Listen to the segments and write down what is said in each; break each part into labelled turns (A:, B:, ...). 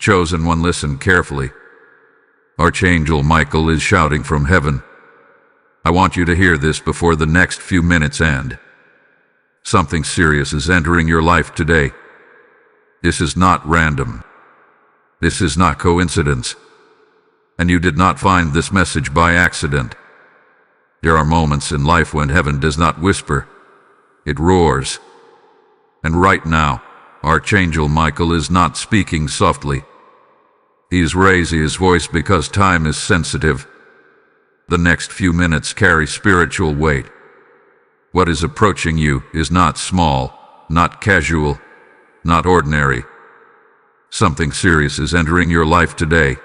A: Chosen one, listen carefully. Archangel Michael is shouting from heaven. I want you to hear this before the next few minutes end. Something serious is entering your life today. This is not random. This is not coincidence. And you did not find this message by accident. There are moments in life when heaven does not whisper. It roars. And right now, Archangel Michael is not speaking softly. He is raising his voice because time is sensitive. The next few minutes carry spiritual weight. What is approaching you is not small, not casual, not ordinary. Something serious is entering your life today.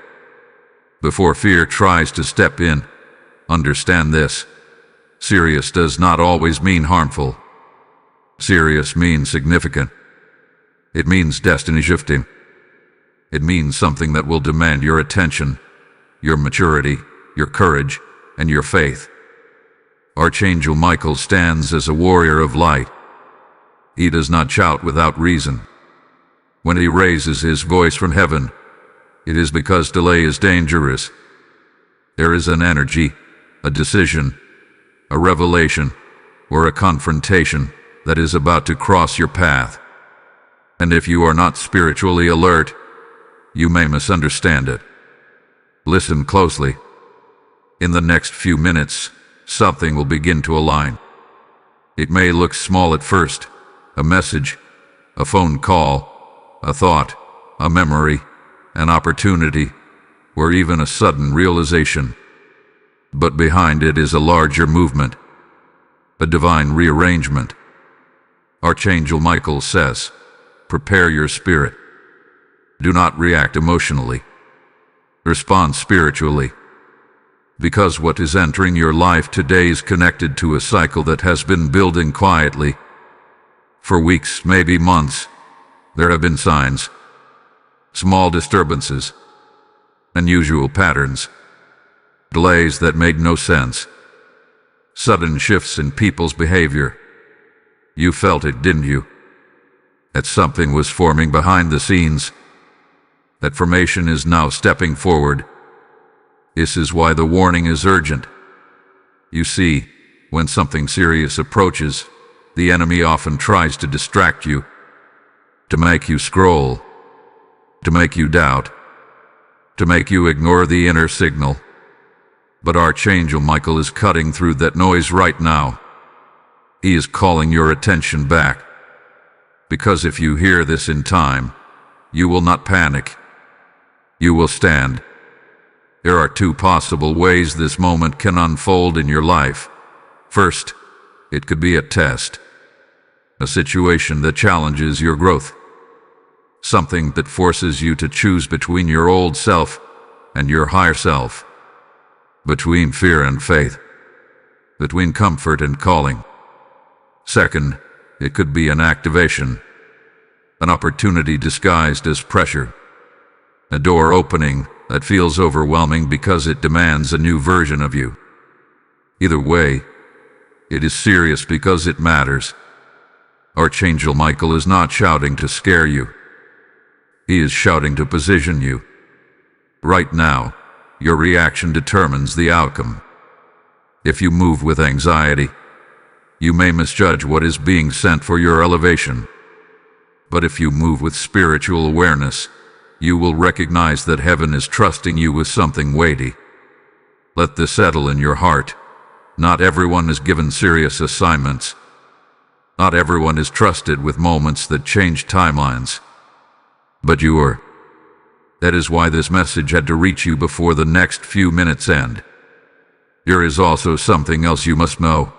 A: Before fear tries to step in, understand this. Serious does not always mean harmful. Serious means significant. It means destiny shifting. It means something that will demand your attention, your maturity, your courage, and your faith. Archangel Michael stands as a warrior of light. He does not shout without reason. When he raises his voice from heaven, it is because delay is dangerous. There is an energy, a decision, a revelation, or a confrontation that is about to cross your path. And if you are not spiritually alert, you may misunderstand it. Listen closely. In the next few minutes, something will begin to align. It may look small at first, a message, a phone call, a thought, a memory, an opportunity, or even a sudden realization. But behind it is a larger movement, a divine rearrangement. Archangel Michael says, prepare your spirit. Do not react emotionally. Respond spiritually. Because what is entering your life today is connected to a cycle that has been building quietly. For weeks, maybe months, there have been signs. Small disturbances. Unusual patterns. Delays that made no sense. Sudden shifts in people's behavior. You felt it, didn't you? That something was forming behind the scenes. That formation is now stepping forward. This is why the warning is urgent. You see, when something serious approaches, the enemy often tries to distract you, to make you scroll, to make you doubt, to make you ignore the inner signal. But Archangel Michael is cutting through that noise right now. He is calling your attention back. Because if you hear this in time, you will not panic. You will stand. There are two possible ways this moment can unfold in your life. First, it could be a test. A situation that challenges your growth. Something that forces you to choose between your old self and your higher self. Between fear and faith. Between comfort and calling. Second, it could be an activation. An opportunity disguised as pressure. A door opening that feels overwhelming because it demands a new version of you. Either way, it is serious because it matters. Archangel Michael is not shouting to scare you. He is shouting to position you. Right now, your reaction determines the outcome. If you move with anxiety, you may misjudge what is being sent for your elevation. But if you move with spiritual awareness, you will recognize that heaven is trusting you with something weighty. Let this settle in your heart. Not everyone is given serious assignments. Not everyone is trusted with moments that change timelines. But you are. That is why this message had to reach you before the next few minutes end. There is also something else you must know.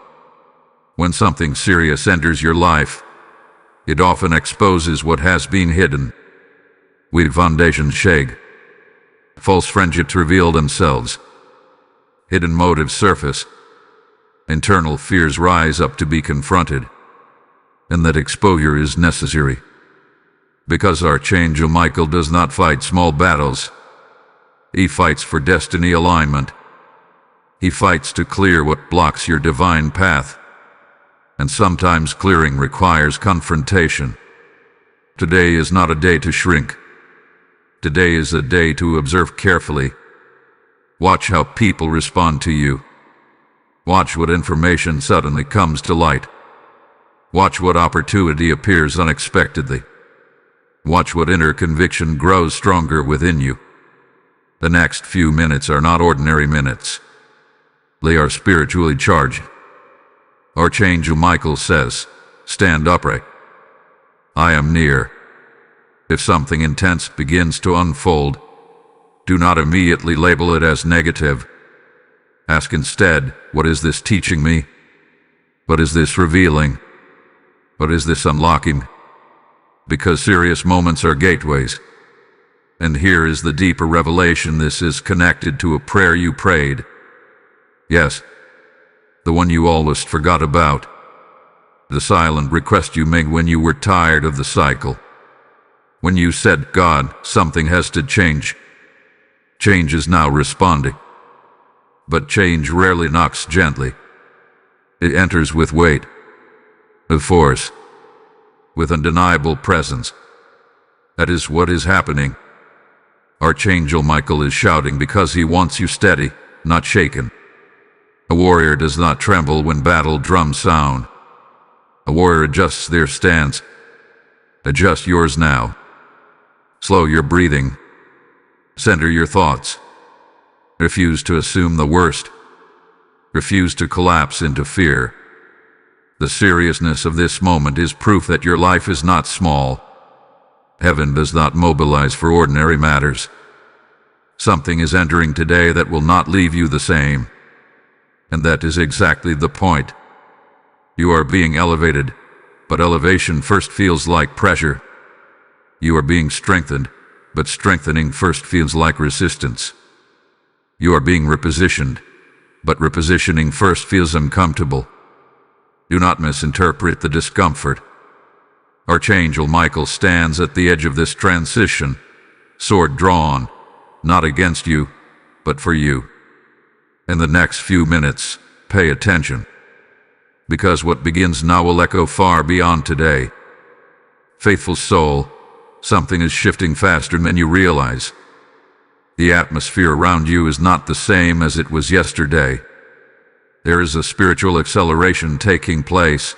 A: When something serious enters your life, it often exposes what has been hidden. Weak foundations shake. False friendships reveal themselves. Hidden motives surface. Internal fears rise up to be confronted. And that exposure is necessary. Because Archangel Michael does not fight small battles. He fights for destiny alignment. He fights to clear what blocks your divine path. And sometimes clearing requires confrontation. Today is not a day to shrink. Today is a day to observe carefully. Watch how people respond to you. Watch what information suddenly comes to light. Watch what opportunity appears unexpectedly. Watch what inner conviction grows stronger within you. The next few minutes are not ordinary minutes. They are spiritually charged. Archangel Michael says, "Stand upright. I am near." If something intense begins to unfold, do not immediately label it as negative. Ask instead, what is this teaching me? What is this revealing? What is this unlocking? Because serious moments are gateways. And here is the deeper revelation. This is connected to a prayer you prayed. Yes, the one you almost forgot about. The silent request you made when you were tired of the cycle. When you said, "God, something has to change." Change is now responding. But change rarely knocks gently. It enters with weight, with force, with undeniable presence. That is what is happening. Archangel Michael is shouting because he wants you steady, not shaken. A warrior does not tremble when battle drums sound. A warrior adjusts their stance. Adjust yours now. Slow your breathing. Center your thoughts. Refuse to assume the worst. Refuse to collapse into fear. The seriousness of this moment is proof that your life is not small. Heaven does not mobilize for ordinary matters. Something is entering today that will not leave you the same. And that is exactly the point. You are being elevated, but elevation first feels like pressure. You are being strengthened, but strengthening first feels like resistance. You are being repositioned, but repositioning first feels uncomfortable. Do not misinterpret the discomfort. Archangel Michael stands at the edge of this transition, sword drawn, not against you, but for you. In the next few minutes, pay attention. Because what begins now will echo far beyond today. Faithful soul, something is shifting faster than you realize. The atmosphere around you is not the same as it was yesterday. There is a spiritual acceleration taking place,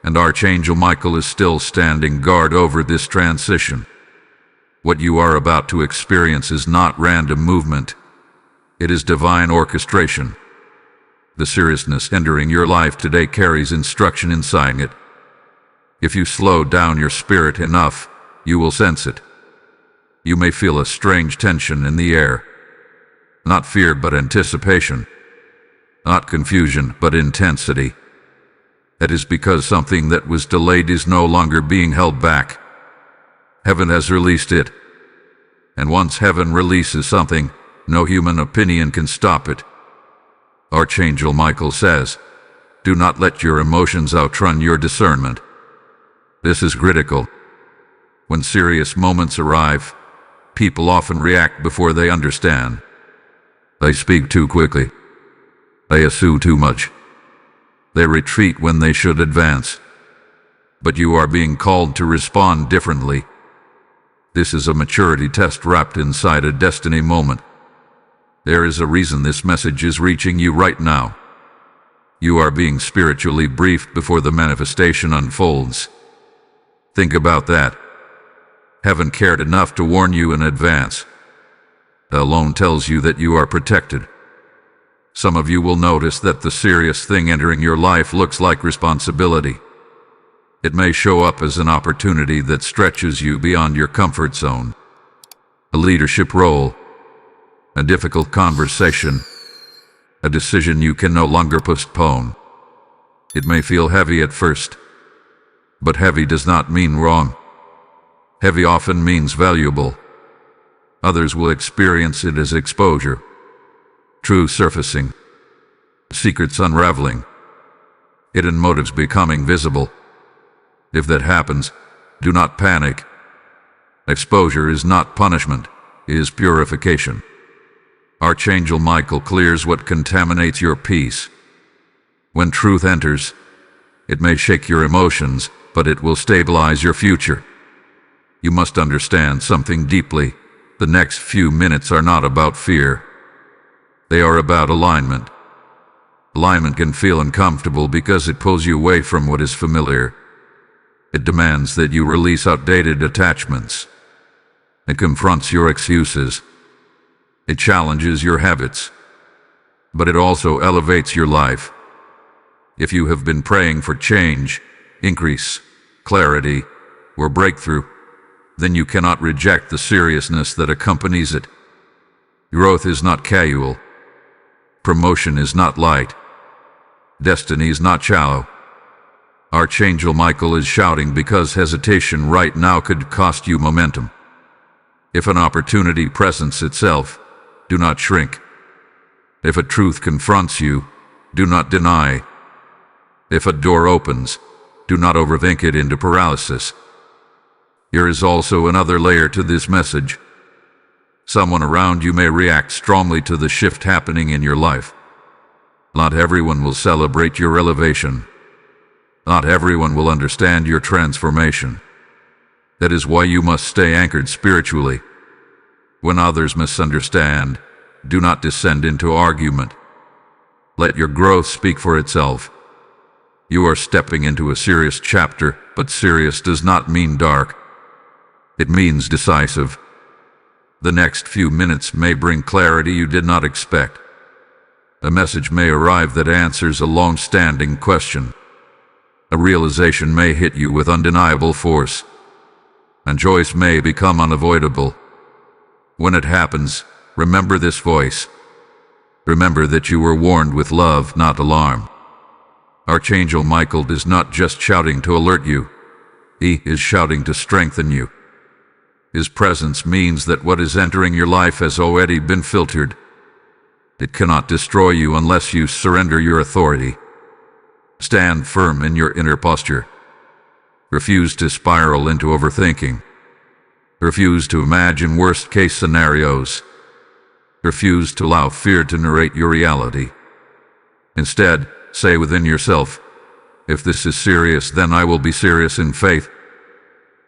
A: and Archangel Michael is still standing guard over this transition. What you are about to experience is not random movement. It is divine orchestration. The seriousness entering your life today carries instruction inside it. If you slow down your spirit enough, you will sense it. You may feel a strange tension in the air. Not fear, but anticipation. Not confusion, but intensity. That is because something that was delayed is no longer being held back. Heaven has released it. And once heaven releases something, no human opinion can stop it. Archangel Michael says, "Do not let your emotions outrun your discernment." This is critical. When serious moments arrive, people often react before they understand. They speak too quickly. They assume too much. They retreat when they should advance. But you are being called to respond differently. This is a maturity test wrapped inside a destiny moment. There is a reason this message is reaching you right now. You are being spiritually briefed before the manifestation unfolds. Think about that. Heaven cared enough to warn you in advance. That alone tells you that you are protected. Some of you will notice that the serious thing entering your life looks like responsibility. It may show up as an opportunity that stretches you beyond your comfort zone. A leadership role, a difficult conversation, a decision you can no longer postpone. It may feel heavy at first, but heavy does not mean wrong. Heavy often means valuable. Others will experience it as exposure, truth surfacing, secrets unraveling, hidden motives becoming visible. If that happens, do not panic. Exposure is not punishment, it is purification. Archangel Michael clears what contaminates your peace. When truth enters, it may shake your emotions, but it will stabilize your future. You must understand something deeply. The next few minutes are not about fear. They are about alignment. Alignment can feel uncomfortable because it pulls you away from what is familiar. It demands that you release outdated attachments. It confronts your excuses. It challenges your habits. But it also elevates your life. If you have been praying for change, increase, clarity, or breakthrough, then you cannot reject the seriousness that accompanies it. Growth is not casual. Promotion is not light. Destiny is not shallow. Archangel Michael is shouting because hesitation right now could cost you momentum. If an opportunity presents itself, do not shrink. If a truth confronts you, do not deny. If a door opens, do not overthink it into paralysis. There is also another layer to this message. Someone around you may react strongly to the shift happening in your life. Not everyone will celebrate your elevation. Not everyone will understand your transformation. That is why you must stay anchored spiritually. When others misunderstand, do not descend into argument. Let your growth speak for itself. You are stepping into a serious chapter, but serious does not mean dark. It means decisive. The next few minutes may bring clarity you did not expect. A message may arrive that answers a long-standing question. A realization may hit you with undeniable force, and choice may become unavoidable. When it happens, remember this voice. Remember that you were warned with love, not alarm. Archangel Michael is not just shouting to alert you. He is shouting to strengthen you. His presence means that what is entering your life has already been filtered. It cannot destroy you unless you surrender your authority. Stand firm in your inner posture. Refuse to spiral into overthinking. Refuse to imagine worst-case scenarios. Refuse to allow fear to narrate your reality. Instead, say within yourself, if this is serious, then I will be serious in faith.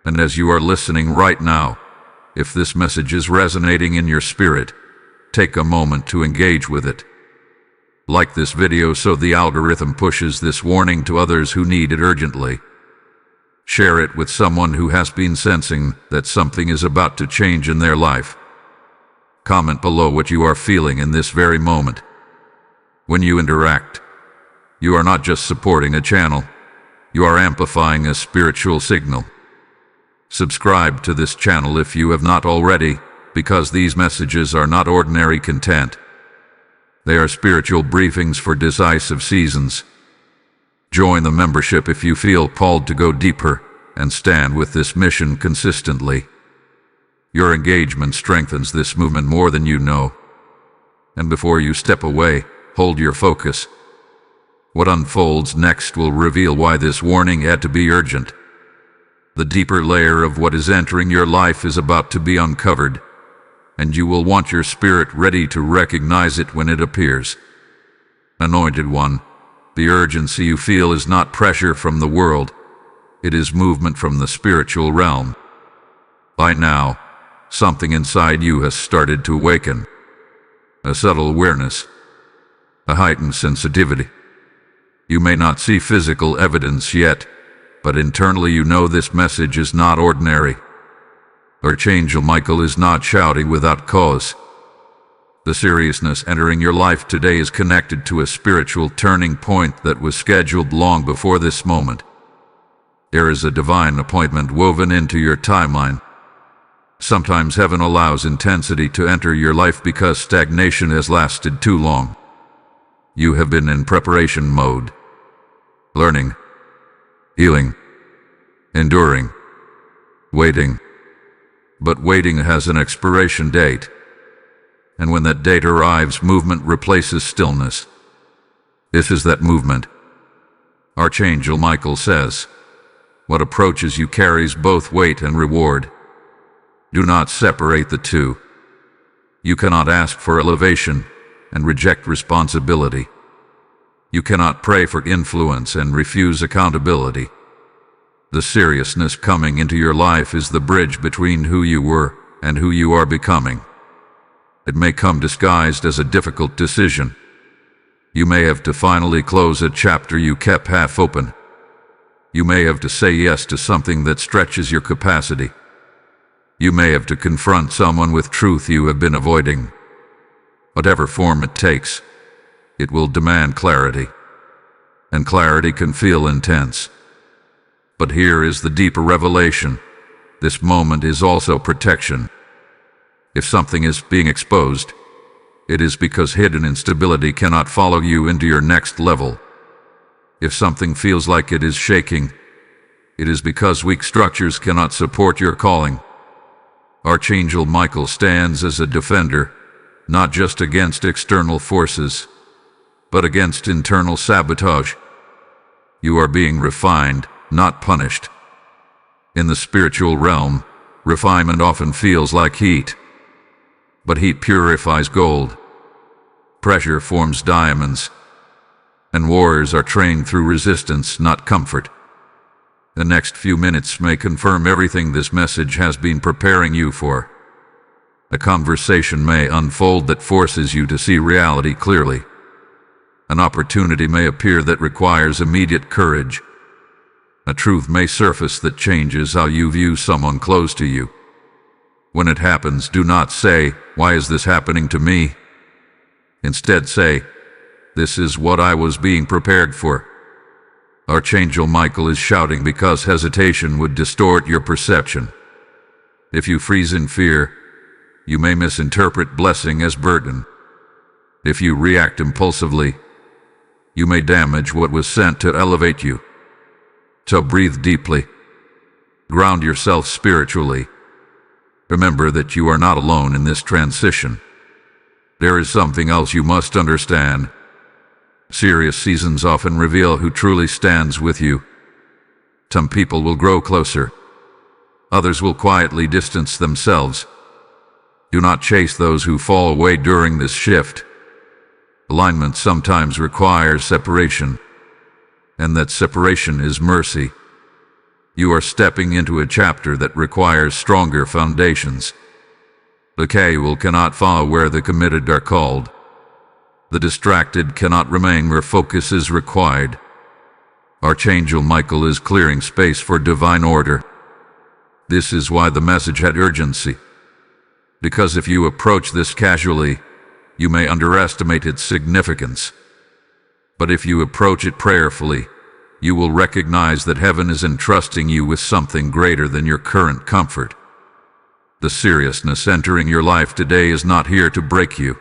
A: And as you are listening right now, if this message is resonating in your spirit, take a moment to engage with it. Like this video so the algorithm pushes this warning to others who need it urgently. Share it with someone who has been sensing that something is about to change in their life. Comment below what you are feeling in this very moment. When you interact, you are not just supporting a channel, you are amplifying a spiritual signal. Subscribe to this channel if you have not already, because these messages are not ordinary content. They are spiritual briefings for decisive seasons. Join the membership if you feel called to go deeper and stand with this mission consistently. Your engagement strengthens this movement more than you know. And before you step away, hold your focus. What unfolds next will reveal why this warning had to be urgent. The deeper layer of what is entering your life is about to be uncovered, and you will want your spirit ready to recognize it when it appears. Anointed One, the urgency you feel is not pressure from the world, it is movement from the spiritual realm. By now, something inside you has started to awaken. A subtle awareness, a heightened sensitivity. You may not see physical evidence yet, but internally you know this message is not ordinary. Archangel Michael is not shouting without cause. The seriousness entering your life today is connected to a spiritual turning point that was scheduled long before this moment. There is a divine appointment woven into your timeline. Sometimes heaven allows intensity to enter your life because stagnation has lasted too long. You have been in preparation mode. Learning, healing, enduring, waiting. But waiting has an expiration date. And when that date arrives, movement replaces stillness. This is that movement. Archangel Michael says, what approaches you carries both weight and reward. Do not separate the two. You cannot ask for elevation and reject responsibility. You cannot pray for influence and refuse accountability. The seriousness coming into your life is the bridge between who you were and who you are becoming. It may come disguised as a difficult decision. You may have to finally close a chapter you kept half open. You may have to say yes to something that stretches your capacity. You may have to confront someone with truth you have been avoiding. Whatever form it takes, it will demand clarity. And clarity can feel intense. But here is the deeper revelation. This moment is also protection. If something is being exposed, it is because hidden instability cannot follow you into your next level. If something feels like it is shaking, it is because weak structures cannot support your calling. Archangel Michael stands as a defender, not just against external forces, but against internal sabotage. You are being refined, not punished. In the spiritual realm, refinement often feels like heat. But heat purifies gold. Pressure forms diamonds. And warriors are trained through resistance, not comfort. The next few minutes may confirm everything this message has been preparing you for. A conversation may unfold that forces you to see reality clearly. An opportunity may appear that requires immediate courage. A truth may surface that changes how you view someone close to you. When it happens, do not say, "Why is this happening to me?" Instead say, "This is what I was being prepared for." Archangel Michael is shouting because hesitation would distort your perception. If you freeze in fear, you may misinterpret blessing as burden. If you react impulsively, you may damage what was sent to elevate you. So breathe deeply. Ground yourself spiritually. Remember that you are not alone in this transition. There is something else you must understand. Serious seasons often reveal who truly stands with you. Some people will grow closer. Others will quietly distance themselves. Do not chase those who fall away during this shift. Alignment sometimes requires separation, and that separation is mercy. You are stepping into a chapter that requires stronger foundations. The casual cannot follow where the committed are called. The distracted cannot remain where focus is required. Archangel Michael is clearing space for divine order. This is why the message had urgency. Because if you approach this casually, you may underestimate its significance. But if you approach it prayerfully, you will recognize that heaven is entrusting you with something greater than your current comfort. The seriousness entering your life today is not here to break you.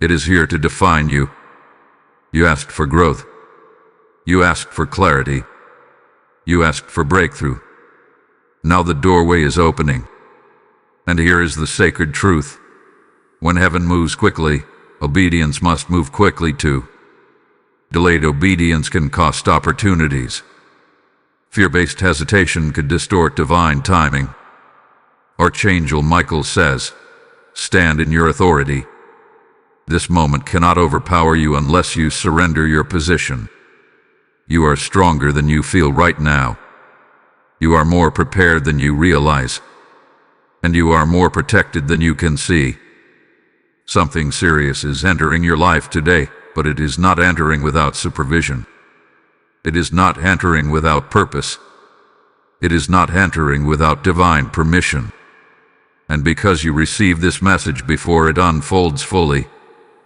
A: It is here to define you. You asked for growth. You asked for clarity. You asked for breakthrough. Now the doorway is opening. And here is the sacred truth. When heaven moves quickly, obedience must move quickly too. Delayed obedience can cost opportunities. Fear-based hesitation could distort divine timing. Archangel Michael says, "Stand in your authority." This moment cannot overpower you unless you surrender your position. You are stronger than you feel right now. You are more prepared than you realize. And you are more protected than you can see. Something serious is entering your life today, but it is not entering without supervision. It is not entering without purpose. It is not entering without divine permission. And because you receive this message before it unfolds fully,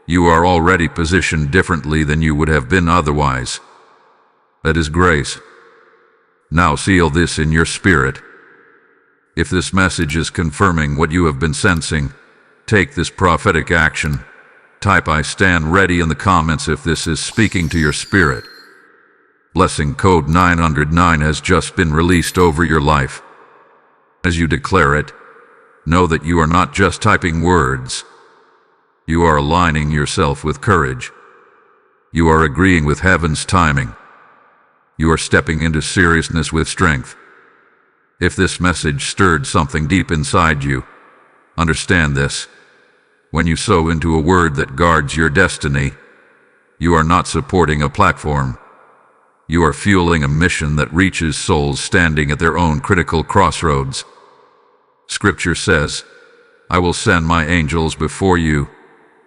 A: you are already positioned differently than you would have been otherwise. That is grace. Now seal this in your spirit. If this message is confirming what you have been sensing, take this prophetic action. Type "I stand ready" in the comments if this is speaking to your spirit. Blessing code 909 has just been released over your life. As you declare it, know that you are not just typing words. You are aligning yourself with courage. You are agreeing with heaven's timing. You are stepping into seriousness with strength. If this message stirred something deep inside you, understand this. When you sow into a word that guards your destiny, you are not supporting a platform. You are fueling a mission that reaches souls standing at their own critical crossroads. Scripture says, "I will send my angels before you,"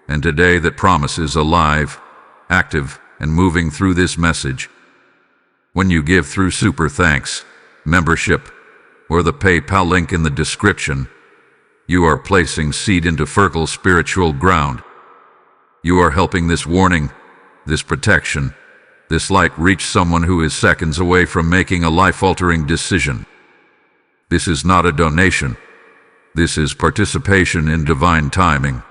A: and today that promise is alive, active, and moving through this message. When you give through Super Thanks, membership, or the PayPal link in the description, you are placing seed into fertile spiritual ground. You are helping this warning, this protection, this light reach someone who is seconds away from making a life-altering decision. This is not a donation. This is participation in divine timing.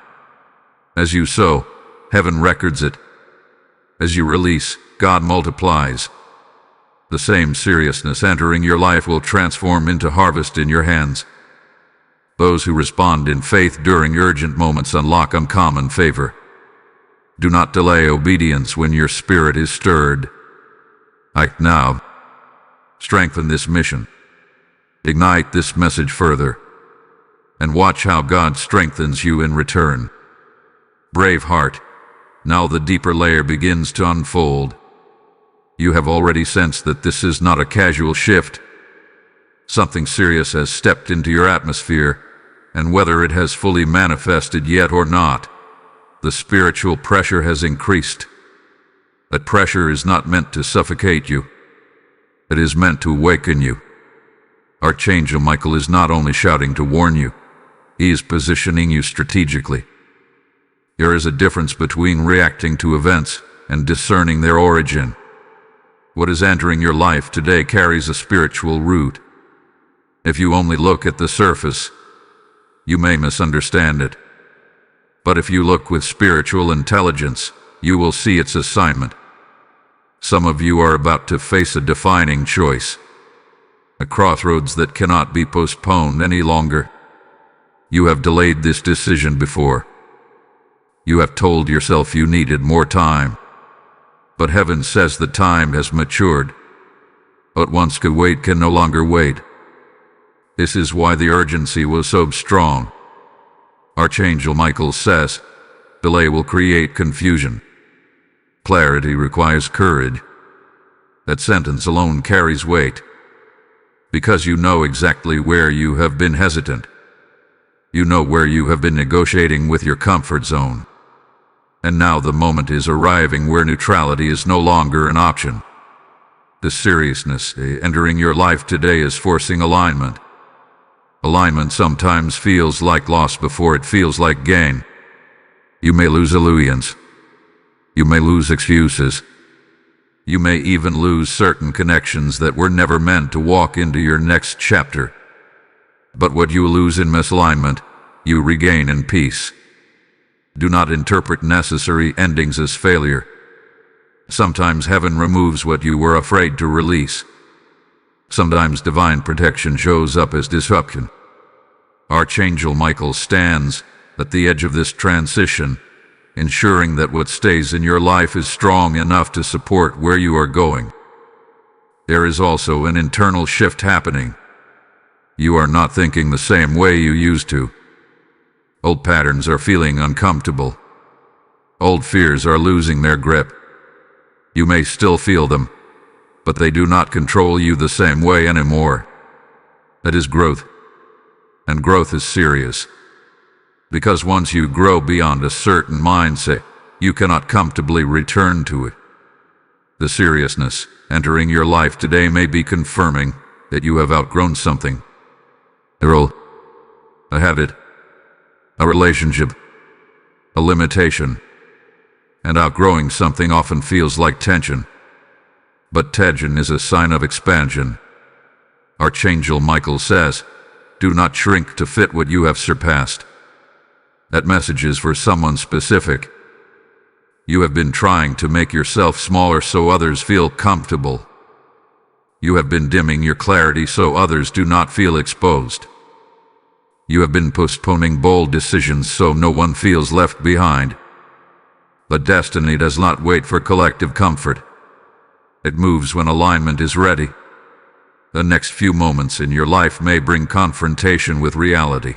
A: As you sow, heaven records it. As you release, God multiplies. The same seriousness entering your life will transform into harvest in your hands. Those who respond in faith during urgent moments unlock uncommon favor. Do not delay obedience when your spirit is stirred. Act now. Strengthen this mission. Ignite this message further. And watch how God strengthens you in return. Brave heart, now the deeper layer begins to unfold. You have already sensed that this is not a casual shift. Something serious has stepped into your atmosphere, and whether it has fully manifested yet or not, the spiritual pressure has increased. That pressure is not meant to suffocate you. It is meant to awaken you. Archangel Michael is not only shouting to warn you, he is positioning you strategically. There is a difference between reacting to events and discerning their origin. What is entering your life today carries a spiritual root. If you only look at the surface, you may misunderstand it. But if you look with spiritual intelligence, you will see its assignment. Some of you are about to face a defining choice, a crossroads that cannot be postponed any longer. You have delayed this decision before. You have told yourself you needed more time. But heaven says the time has matured. What once could wait can no longer wait. This is why the urgency was so strong. Archangel Michael says, delay will create confusion. Clarity requires courage. That sentence alone carries weight. Because you know exactly where you have been hesitant. You know where you have been negotiating with your comfort zone. And now the moment is arriving where neutrality is no longer an option. The seriousness entering your life today is forcing alignment. Alignment sometimes feels like loss before it feels like gain. You may lose illusions. You may lose excuses. You may even lose certain connections that were never meant to walk into your next chapter. But what you lose in misalignment, you regain in peace. Do not interpret necessary endings as failure. Sometimes heaven removes what you were afraid to release. Sometimes divine protection shows up as disruption. Archangel Michael stands at the edge of this transition, ensuring that what stays in your life is strong enough to support where you are going. There is also an internal shift happening. You are not thinking the same way you used to. Old patterns are feeling uncomfortable. Old fears are losing their grip. You may still feel them, but they do not control you the same way anymore. That is growth. And growth is serious. Because once you grow beyond a certain mindset, you cannot comfortably return to it. The seriousness entering your life today may be confirming that you have outgrown something. A role, a habit, a relationship, a limitation. And outgrowing something often feels like tension. But tension is a sign of expansion. Archangel Michael says, do not shrink to fit what you have surpassed. That message is for someone specific. You have been trying to make yourself smaller so others feel comfortable. You have been dimming your clarity so others do not feel exposed. You have been postponing bold decisions so no one feels left behind. But destiny does not wait for collective comfort. It moves when alignment is ready. The next few moments in your life may bring confrontation with reality.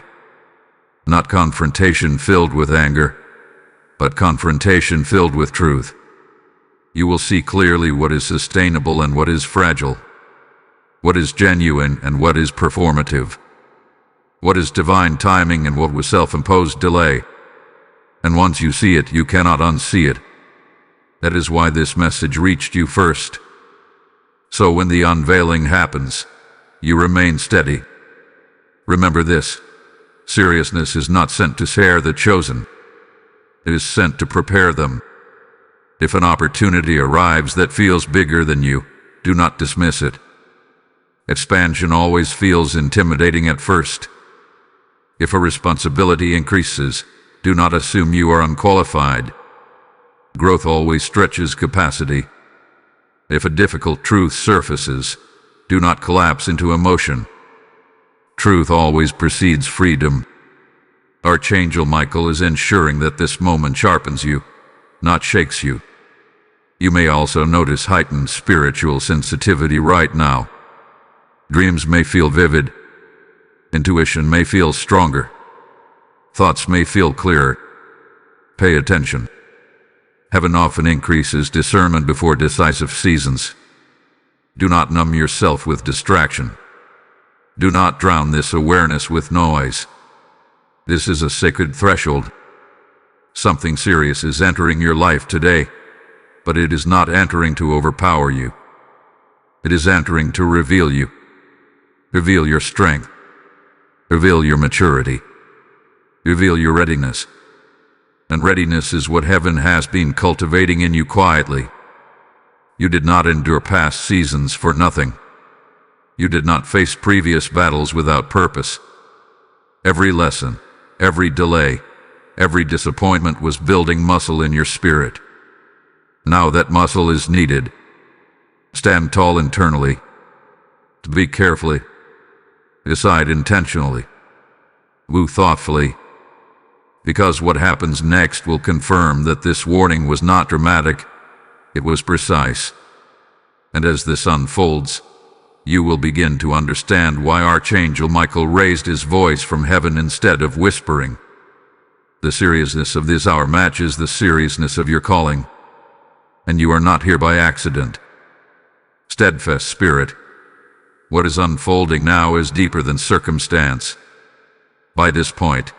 A: Not confrontation filled with anger, but confrontation filled with truth. You will see clearly what is sustainable and what is fragile, what is genuine and what is performative, What is divine timing and what was self-imposed delay? And once you see it, you cannot unsee it. That is why this message reached you first. So when the unveiling happens, you remain steady. Remember this: seriousness is not sent to scare the chosen. It is sent to prepare them. If an opportunity arrives that feels bigger than you, do not dismiss it. Expansion always feels intimidating at first. If a responsibility increases, do not assume you are unqualified. Growth always stretches capacity. If a difficult truth surfaces, do not collapse into emotion. Truth always precedes freedom. Archangel Michael is ensuring that this moment sharpens you, not shakes you. You may also notice heightened spiritual sensitivity right now. Dreams may feel vivid. Intuition may feel stronger. Thoughts may feel clearer. Pay attention. Heaven often increases discernment before decisive seasons. Do not numb yourself with distraction. Do not drown this awareness with noise. This is a sacred threshold. Something serious is entering your life today, but it is not entering to overpower you. It is entering to reveal you. Reveal your strength. Reveal your maturity. Reveal your readiness. And readiness is what heaven has been cultivating in you quietly. You did not endure past seasons for nothing. You did not face previous battles without purpose. Every lesson, every delay, every disappointment was building muscle in your spirit. Now that muscle is needed. Stand tall internally. Speak carefully. Decide intentionally. Move thoughtfully. Because what happens next will confirm that this warning was not dramatic, it was precise. And as this unfolds, you will begin to understand why Archangel Michael raised his voice from heaven instead of whispering. The seriousness of this hour matches the seriousness of your calling. And you are not here by accident. Steadfast spirit, what is unfolding now is deeper than circumstance. By this point,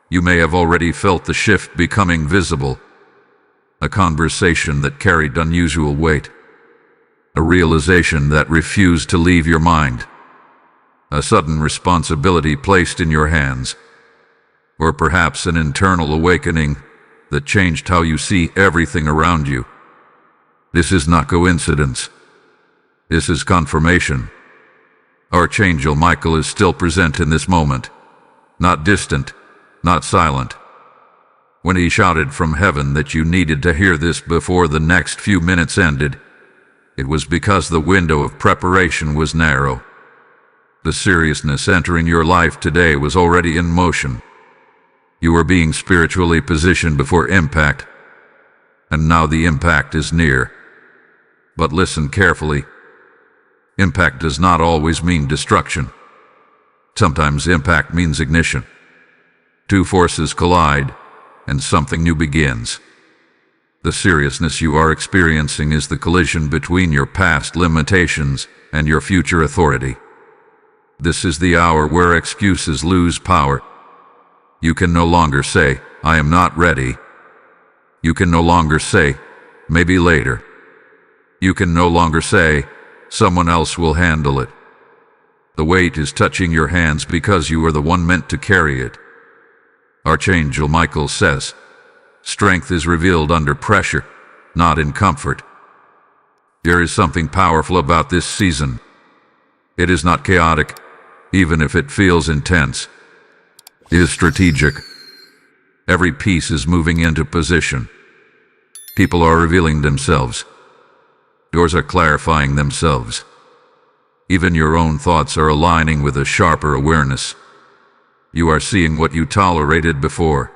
A: you may have already felt the shift becoming visible. A conversation that carried unusual weight. A realization that refused to leave your mind. A sudden responsibility placed in your hands. Or perhaps an internal awakening that changed how you see everything around you. This is not coincidence. This is confirmation. Archangel Michael is still present in this moment. Not distant, not silent. When he shouted from heaven that you needed to hear this before the next few minutes ended, it was because the window of preparation was narrow. The seriousness entering your life today was already in motion. You were being spiritually positioned before impact, and now the impact is near. But listen carefully. Impact does not always mean destruction. Sometimes impact means ignition. Two forces collide, and something new begins. The seriousness you are experiencing is the collision between your past limitations and your future authority. This is the hour where excuses lose power. You can no longer say, "I am not ready." You can no longer say, "Maybe later." You can no longer say, "Someone else will handle it." The weight is touching your hands because you are the one meant to carry it. Archangel Michael says, strength is revealed under pressure, not in comfort. There is something powerful about this season. It is not chaotic, even if it feels intense. It is strategic. Every piece is moving into position. People are revealing themselves. Doors are clarifying themselves. Even your own thoughts are aligning with a sharper awareness. You are seeing what you tolerated before.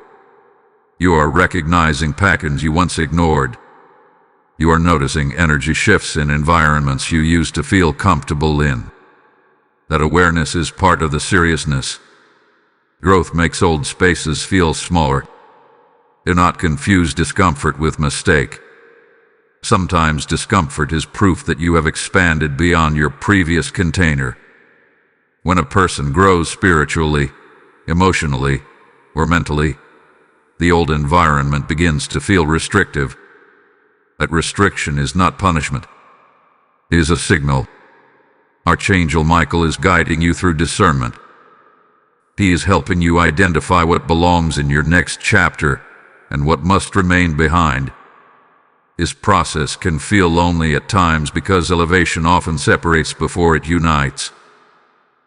A: You are recognizing patterns you once ignored. You are noticing energy shifts in environments you used to feel comfortable in. That awareness is part of the seriousness. Growth makes old spaces feel smaller. Do not confuse discomfort with mistake. Sometimes discomfort is proof that you have expanded beyond your previous container. When a person grows spiritually, emotionally, or mentally, the old environment begins to feel restrictive. That restriction is not punishment. It is a signal. Archangel Michael is guiding you through discernment. He is helping you identify what belongs in your next chapter and what must remain behind. This process can feel lonely at times because elevation often separates before it unites.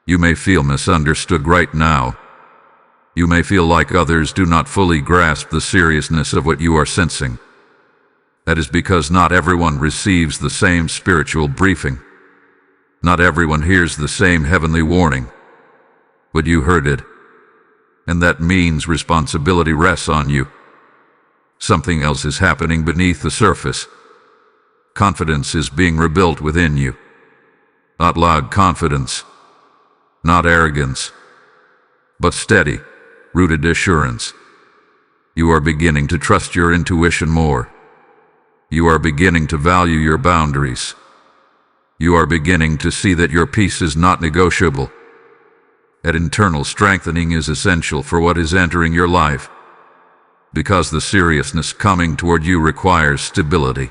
A: You may feel misunderstood right now. You may feel like others do not fully grasp the seriousness of what you are sensing. That is because not everyone receives the same spiritual briefing. Not everyone hears the same heavenly warning. But you heard it. And that means responsibility rests on you. Something else is happening beneath the surface. Confidence is being rebuilt within you. Not loud confidence, not arrogance, but steady, rooted assurance. You are beginning to trust your intuition more. You are beginning to value your boundaries. You are beginning to see that your peace is not negotiable. That internal strengthening is essential for what is entering your life, because the seriousness coming toward you requires stability.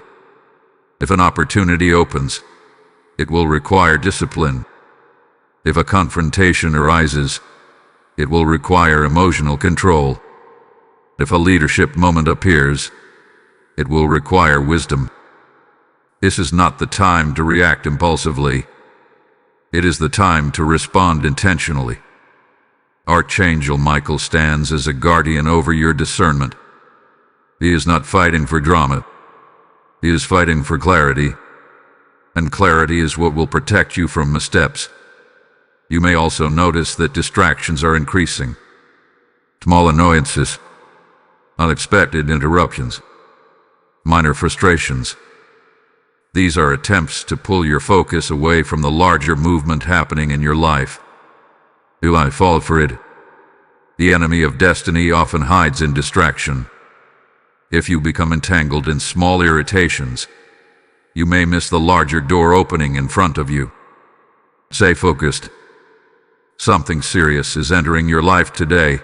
A: If an opportunity opens, it will require discipline. If a confrontation arises, it will require emotional control. If a leadership moment appears, it will require wisdom. This is not the time to react impulsively. It is the time to respond intentionally. Archangel Michael stands as a guardian over your discernment. He is not fighting for drama. He is fighting for clarity. And clarity is what will protect you from missteps. You may also notice that distractions are increasing. Small annoyances, unexpected interruptions, minor frustrations. These are attempts to pull your focus away from the larger movement happening in your life. Do I fall for it? The enemy of destiny often hides in distraction. If you become entangled in small irritations, you may miss the larger door opening in front of you. Stay focused. Something serious is entering your life today,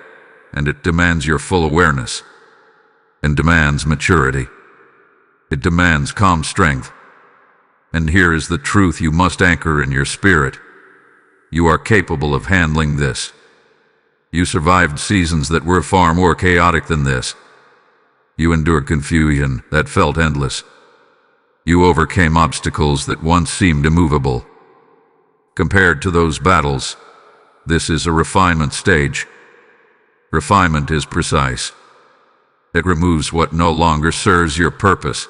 A: and it demands your full awareness. It demands maturity. It demands calm strength. And here is the truth you must anchor in your spirit. You are capable of handling this. You survived seasons that were far more chaotic than this. You endured confusion that felt endless. You overcame obstacles that once seemed immovable. Compared to those battles, this is a refinement stage. Refinement is precise. It removes what no longer serves your purpose.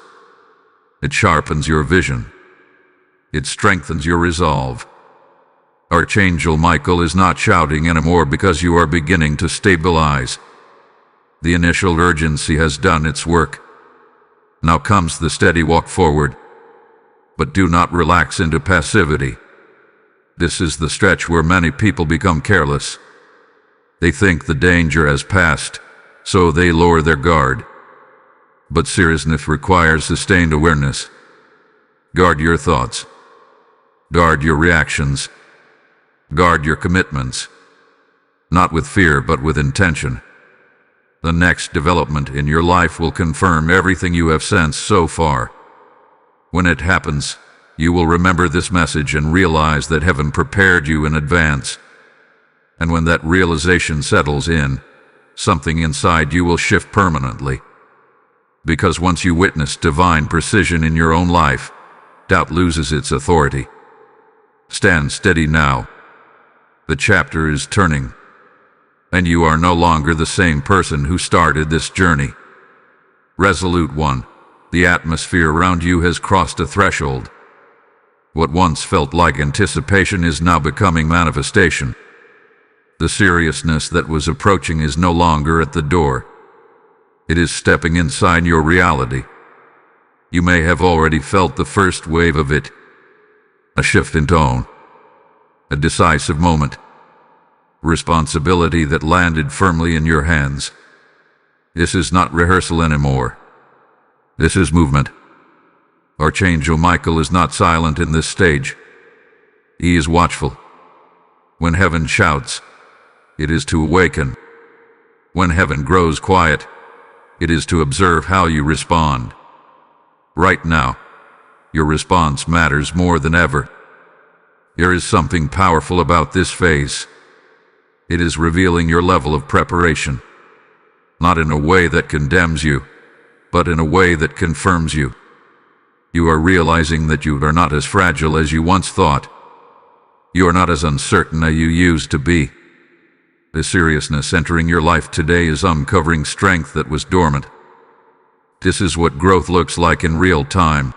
A: It sharpens your vision. It strengthens your resolve. Archangel Michael is not shouting anymore because you are beginning to stabilize. The initial urgency has done its work. Now comes the steady walk forward. But do not relax into passivity. This is the stretch where many people become careless. They think the danger has passed, so they lower their guard. But seriousness requires sustained awareness. Guard your thoughts. Guard your reactions. Guard your commitments. Not with fear, but with intention. The next development in your life will confirm everything you have sensed so far. When it happens, you will remember this message and realize that heaven prepared you in advance. And when that realization settles in, something inside you will shift permanently. Because once you witness divine precision in your own life, doubt loses its authority. Stand steady now. The chapter is turning, and you are no longer the same person who started this journey. Resolute one, the atmosphere around you has crossed a threshold. What once felt like anticipation is now becoming manifestation. The seriousness that was approaching is no longer at the door. It is stepping inside your reality. You may have already felt the first wave of it. A shift in tone. A decisive moment. Responsibility that landed firmly in your hands. This is not rehearsal anymore. This is movement. Archangel Michael is not silent in this stage. He is watchful. When heaven shouts, it is to awaken. When heaven grows quiet, it is to observe how you respond. Right now, your response matters more than ever. There is something powerful about this phase. It is revealing your level of preparation, not in a way that condemns you, but in a way that confirms you. You are realizing that you are not as fragile as you once thought. You are not as uncertain as you used to be. The seriousness entering your life today is uncovering strength that was dormant. This is what growth looks like in real time.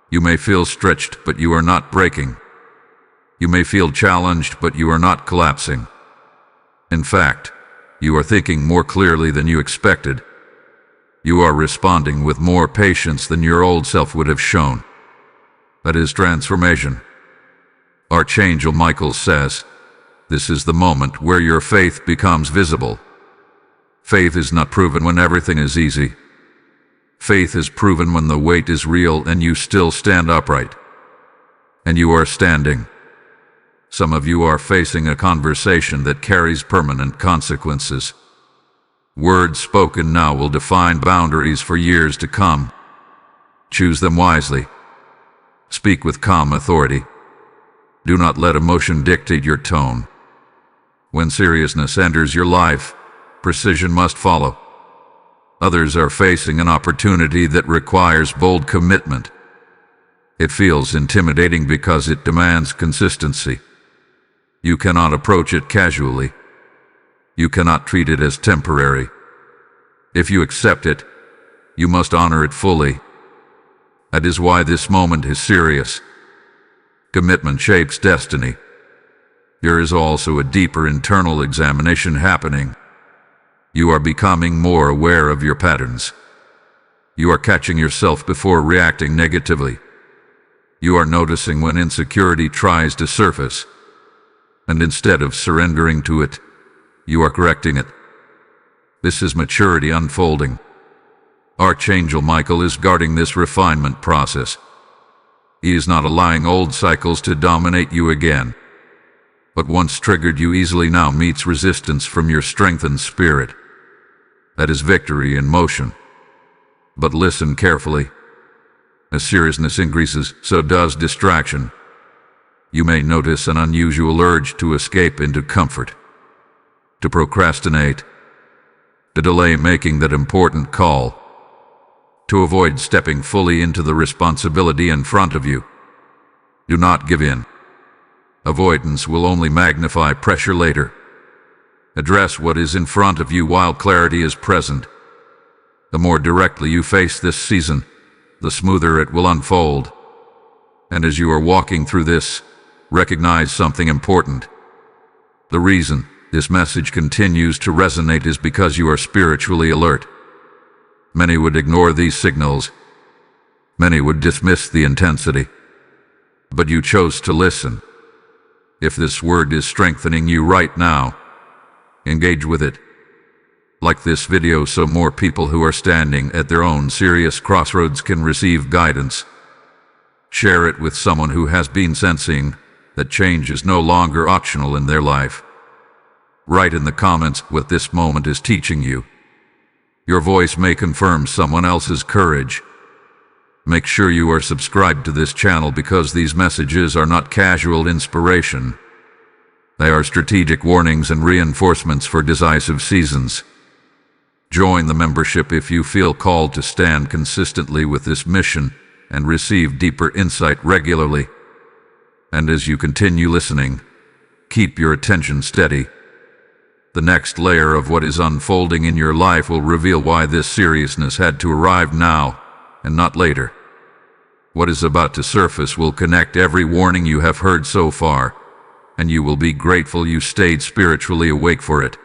A: You may feel stretched, but you are not breaking. You may feel challenged, but you are not collapsing. In fact, you are thinking more clearly than you expected. You are responding with more patience than your old self would have shown. That is transformation. Archangel Michael says, this is the moment where your faith becomes visible. Faith is not proven when everything is easy. Faith is proven when the weight is real and you still stand upright. And you are standing. Some of you are facing a conversation that carries permanent consequences. Words spoken now will define boundaries for years to come. Choose them wisely. Speak with calm authority. Do not let emotion dictate your tone. When seriousness enters your life, precision must follow. Others are facing an opportunity that requires bold commitment. It feels intimidating because it demands consistency. You cannot approach it casually. You cannot treat it as temporary. If you accept it, you must honor it fully. That is why this moment is serious. Commitment shapes destiny. There is also a deeper internal examination happening. You are becoming more aware of your patterns. You are catching yourself before reacting negatively. You are noticing when insecurity tries to surface. And instead of surrendering to it, you are correcting it. This is maturity unfolding. Archangel Michael is guarding this refinement process. He is not allowing old cycles to dominate you again. What once triggered you easily now meets resistance from your strengthened spirit. That is victory in motion. But listen carefully. As seriousness increases, so does distraction. You may notice an unusual urge to escape into comfort, to procrastinate, to delay making that important call, to avoid stepping fully into the responsibility in front of you. Do not give in. Avoidance will only magnify pressure later. Address what is in front of you while clarity is present. The more directly you face this season, the smoother it will unfold. And as you are walking through this, recognize something important. The reason this message continues to resonate is because you are spiritually alert. Many would ignore these signals. Many would dismiss the intensity. But you chose to listen. If this word is strengthening you right now, engage with it. Like this video so more people who are standing at their own serious crossroads can receive guidance. Share it with someone who has been sensing that change is no longer optional in their life. Write in the comments what this moment is teaching you. Your voice may confirm someone else's courage. Make sure you are subscribed to this channel because these messages are not casual inspiration. They are strategic warnings and reinforcements for decisive seasons. Join the membership if you feel called to stand consistently with this mission and receive deeper insight regularly. And as you continue listening, keep your attention steady. The next layer of what is unfolding in your life will reveal why this seriousness had to arrive now and not later. What is about to surface will connect every warning you have heard so far, and you will be grateful you stayed spiritually awake for it.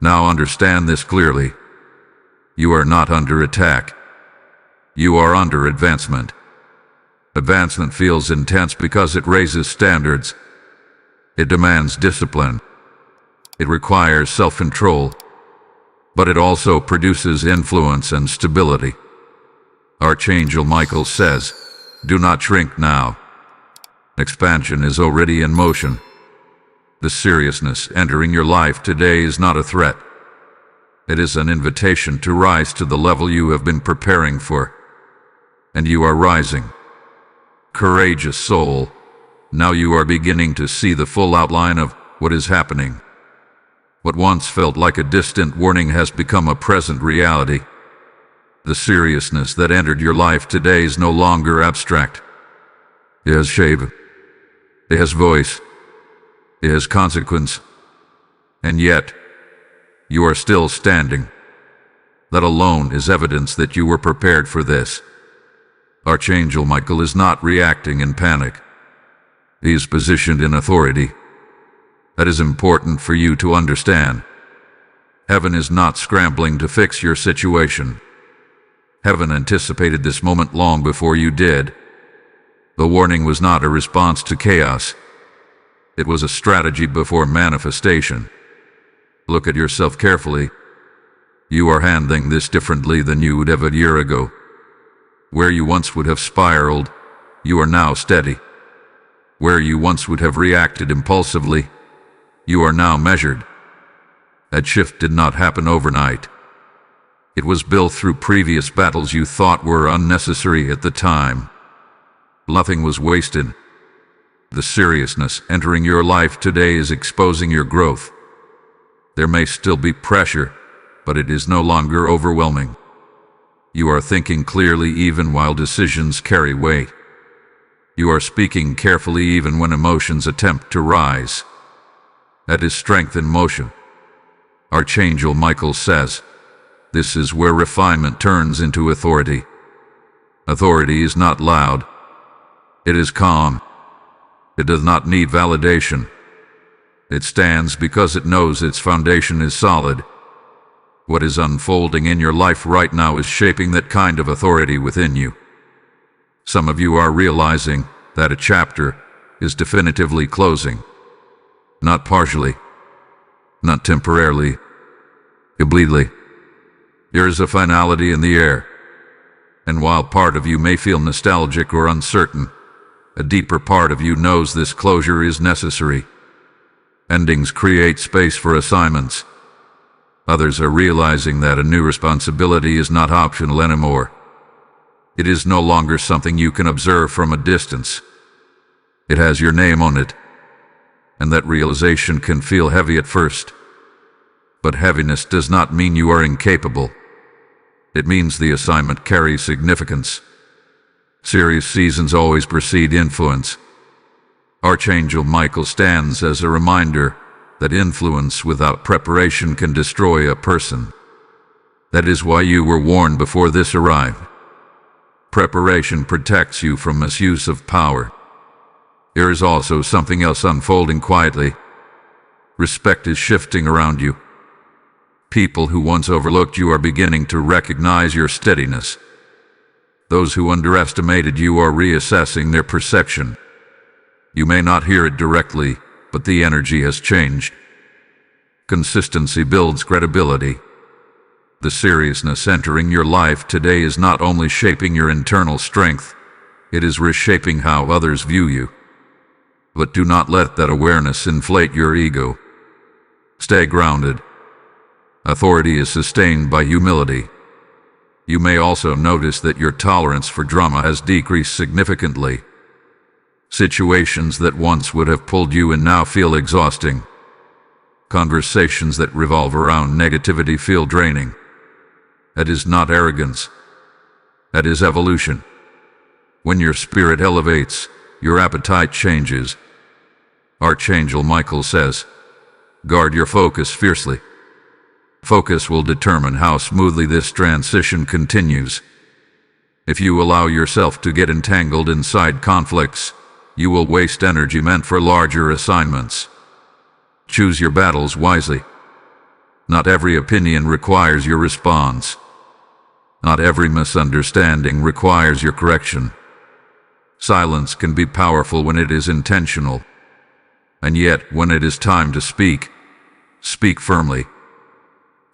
A: Now understand this clearly. You are not under attack. You are under advancement. Advancement feels intense because it raises standards. It demands discipline. It requires self-control. But it also produces influence and stability. Archangel Michael says, do not shrink now. Expansion is already in motion. The seriousness entering your life today is not a threat. It is an invitation to rise to the level you have been preparing for. And you are rising. Courageous soul, now you are beginning to see the full outline of what is happening. What once felt like a distant warning has become a present reality. The seriousness that entered your life today is no longer abstract. It has shape. It has voice. It has consequence. And yet, you are still standing. That alone is evidence that you were prepared for this. Archangel Michael is not reacting in panic. He is positioned in authority. That is important for you to understand. Heaven is not scrambling to fix your situation. Heaven anticipated this moment long before you did. The warning was not a response to chaos. It was a strategy before manifestation. Look at yourself carefully. You are handling this differently than you would have a year ago. Where you once would have spiraled, you are now steady. Where you once would have reacted impulsively, you are now measured. That shift did not happen overnight. It was built through previous battles you thought were unnecessary at the time. Nothing was wasted. The seriousness entering your life today is exposing your growth. There may still be pressure, but it is no longer overwhelming. You are thinking clearly even while decisions carry weight. You are speaking carefully even when emotions attempt to rise. That is strength in motion. Archangel Michael says, this is where refinement turns into authority. Authority is not loud. It is calm. It does not need validation. It stands because it knows its foundation is solid. What is unfolding in your life right now is shaping that kind of authority within you. Some of you are realizing that a chapter is definitively closing. Not partially, not temporarily, completely. There is a finality in the air. And while part of you may feel nostalgic or uncertain, a deeper part of you knows this closure is necessary. Endings create space for assignments. Others are realizing that a new responsibility is not optional anymore. It is no longer something you can observe from a distance. It has your name on it. And that realization can feel heavy at first. But heaviness does not mean you are incapable. It means the assignment carries significance. Serious seasons always precede influence. Archangel Michael stands as a reminder that influence without preparation can destroy a person. That is why you were warned before this arrived. Preparation protects you from misuse of power. There is also something else unfolding quietly. Respect is shifting around you. People who once overlooked you are beginning to recognize your steadiness. Those who underestimated you are reassessing their perception. You may not hear it directly, but the energy has changed. Consistency builds credibility. The seriousness entering your life today is not only shaping your internal strength, it is reshaping how others view you. But do not let that awareness inflate your ego. Stay grounded. Authority is sustained by humility. You may also notice that your tolerance for drama has decreased significantly. Situations that once would have pulled you in now feel exhausting. Conversations that revolve around negativity feel draining. That is not arrogance. That is evolution. When your spirit elevates, your appetite changes. Archangel Michael says, guard your focus fiercely. Focus will determine how smoothly this transition continues. If you allow yourself to get entangled inside conflicts, you will waste energy meant for larger assignments. Choose your battles wisely. Not every opinion requires your response. Not every misunderstanding requires your correction. Silence can be powerful when it is intentional. And yet, when it is time to speak, speak firmly.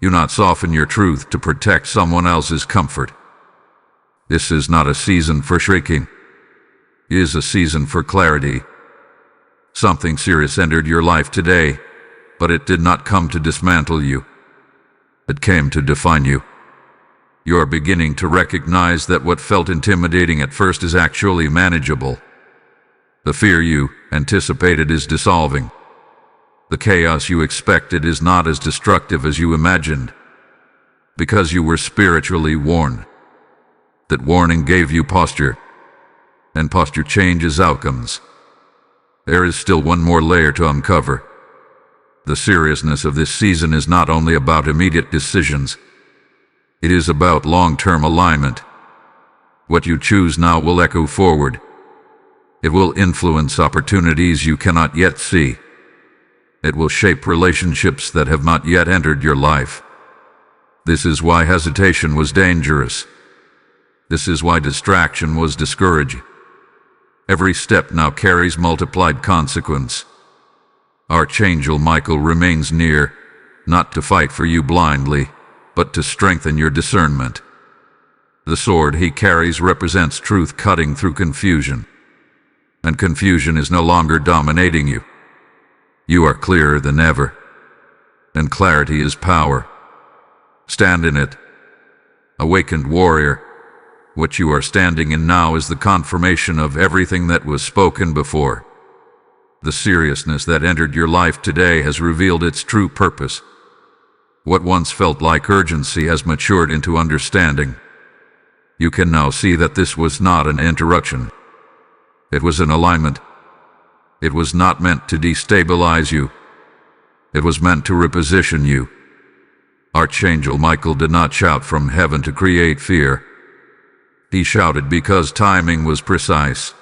A: Do not soften your truth to protect someone else's comfort. This is not a season for shrieking. It is a season for clarity. Something serious entered your life today, but it did not come to dismantle you. It came to define you. You are beginning to recognize that what felt intimidating at first is actually manageable. The fear you anticipated is dissolving. The chaos you expected is not as destructive as you imagined, because you were spiritually warned. That warning gave you posture, and posture changes outcomes. There is still one more layer to uncover. The seriousness of this season is not only about immediate decisions. It is about long-term alignment. What you choose now will echo forward. It will influence opportunities you cannot yet see. It will shape relationships that have not yet entered your life. This is why hesitation was dangerous. This is why distraction was discouraging. Every step now carries multiplied consequence. Archangel Michael remains near, not to fight for you blindly, but to strengthen your discernment. The sword he carries represents truth cutting through confusion, and confusion is no longer dominating you. You are clearer than ever, and clarity is power. Stand in it. Awakened warrior, what you are standing in now is the confirmation of everything that was spoken before. The seriousness that entered your life today has revealed its true purpose. What once felt like urgency has matured into understanding. You can now see that this was not an interruption. It was an alignment. It was not meant to destabilize you. It was meant to reposition you. Archangel Michael did not shout from heaven to create fear. He shouted because timing was precise.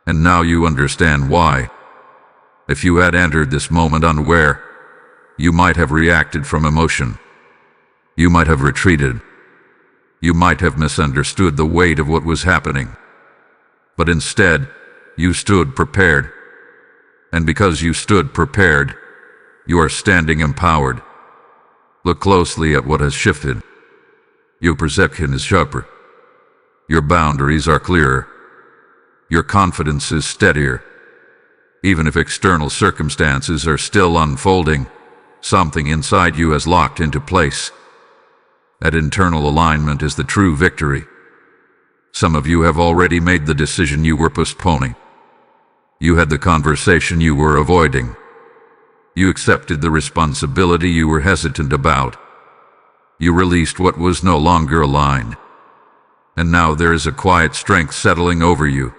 A: And now you understand why. If you had entered this moment unaware, you might have reacted from emotion. You might have retreated. You might have misunderstood the weight of what was happening. But instead, you stood prepared. And because you stood prepared, you are standing empowered. Look closely at what has shifted. Your perception is sharper. Your boundaries are clearer. Your confidence is steadier. Even if external circumstances are still unfolding, something inside you has locked into place. That internal alignment is the true victory. Some of you have already made the decision you were postponing. You had the conversation you were avoiding. You accepted the responsibility you were hesitant about. You released what was no longer aligned. And now there is a quiet strength settling over you.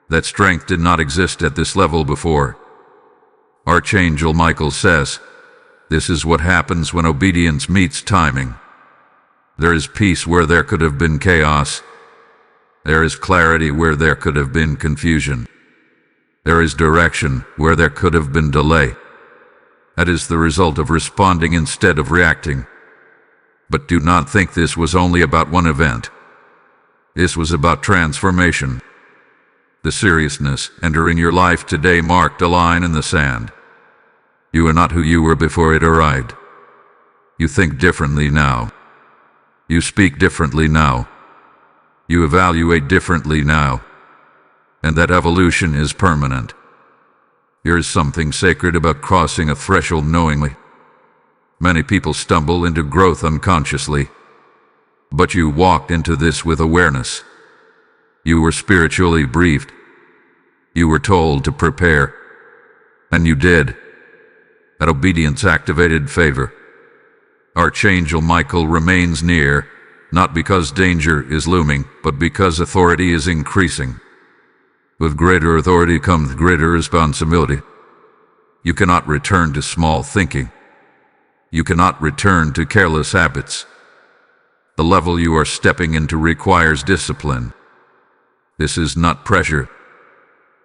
A: That strength did not exist at this level before. Archangel Michael says, this is what happens when obedience meets timing. There is peace where there could have been chaos. There is clarity where there could have been confusion. There is direction where there could have been delay. That is the result of responding instead of reacting. But do not think this was only about one event. This was about transformation. The seriousness entering your life today marked a line in the sand. You are not who you were before it arrived. You think differently now. You speak differently now. You evaluate differently now. And that evolution is permanent. There is something sacred about crossing a threshold knowingly. Many people stumble into growth unconsciously. But you walked into this with awareness. You were spiritually briefed. You were told to prepare. And you did. That obedience activated favor. Archangel Michael remains near, not because danger is looming, but because authority is increasing. With greater authority comes greater responsibility. You cannot return to small thinking. You cannot return to careless habits. The level you are stepping into requires discipline. This is not pressure.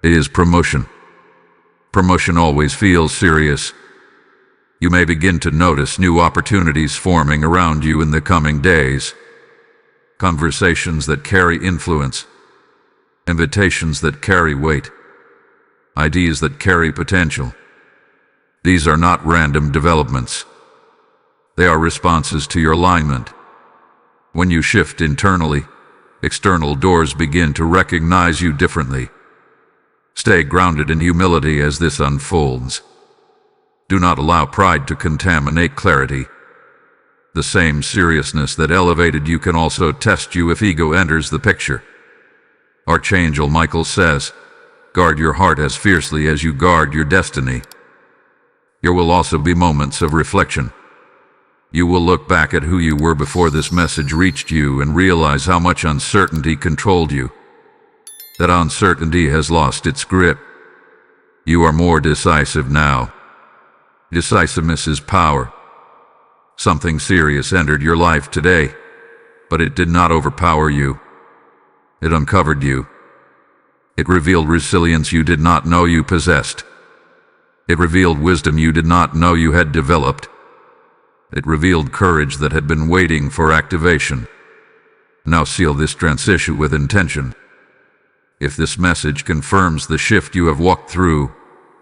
A: It is promotion. Promotion always feels serious. You may begin to notice new opportunities forming around you in the coming days. Conversations that carry influence. Invitations that carry weight. Ideas that carry potential. These are not random developments. They are responses to your alignment. When you shift internally, external doors begin to recognize you differently. Stay grounded in humility as this unfolds. Do not allow pride to contaminate clarity. The same seriousness that elevated you can also test you if ego enters the picture. Archangel Michael says, guard your heart as fiercely as you guard your destiny. There will also be moments of reflection. You will look back at who you were before this message reached you and realize how much uncertainty controlled you. That uncertainty has lost its grip. You are more decisive now. Decisiveness is power. Something serious entered your life today, but it did not overpower you. It uncovered you. It revealed resilience you did not know you possessed. It revealed wisdom you did not know you had developed. It revealed courage that had been waiting for activation. Now seal this transition with intention. If this message confirms the shift you have walked through,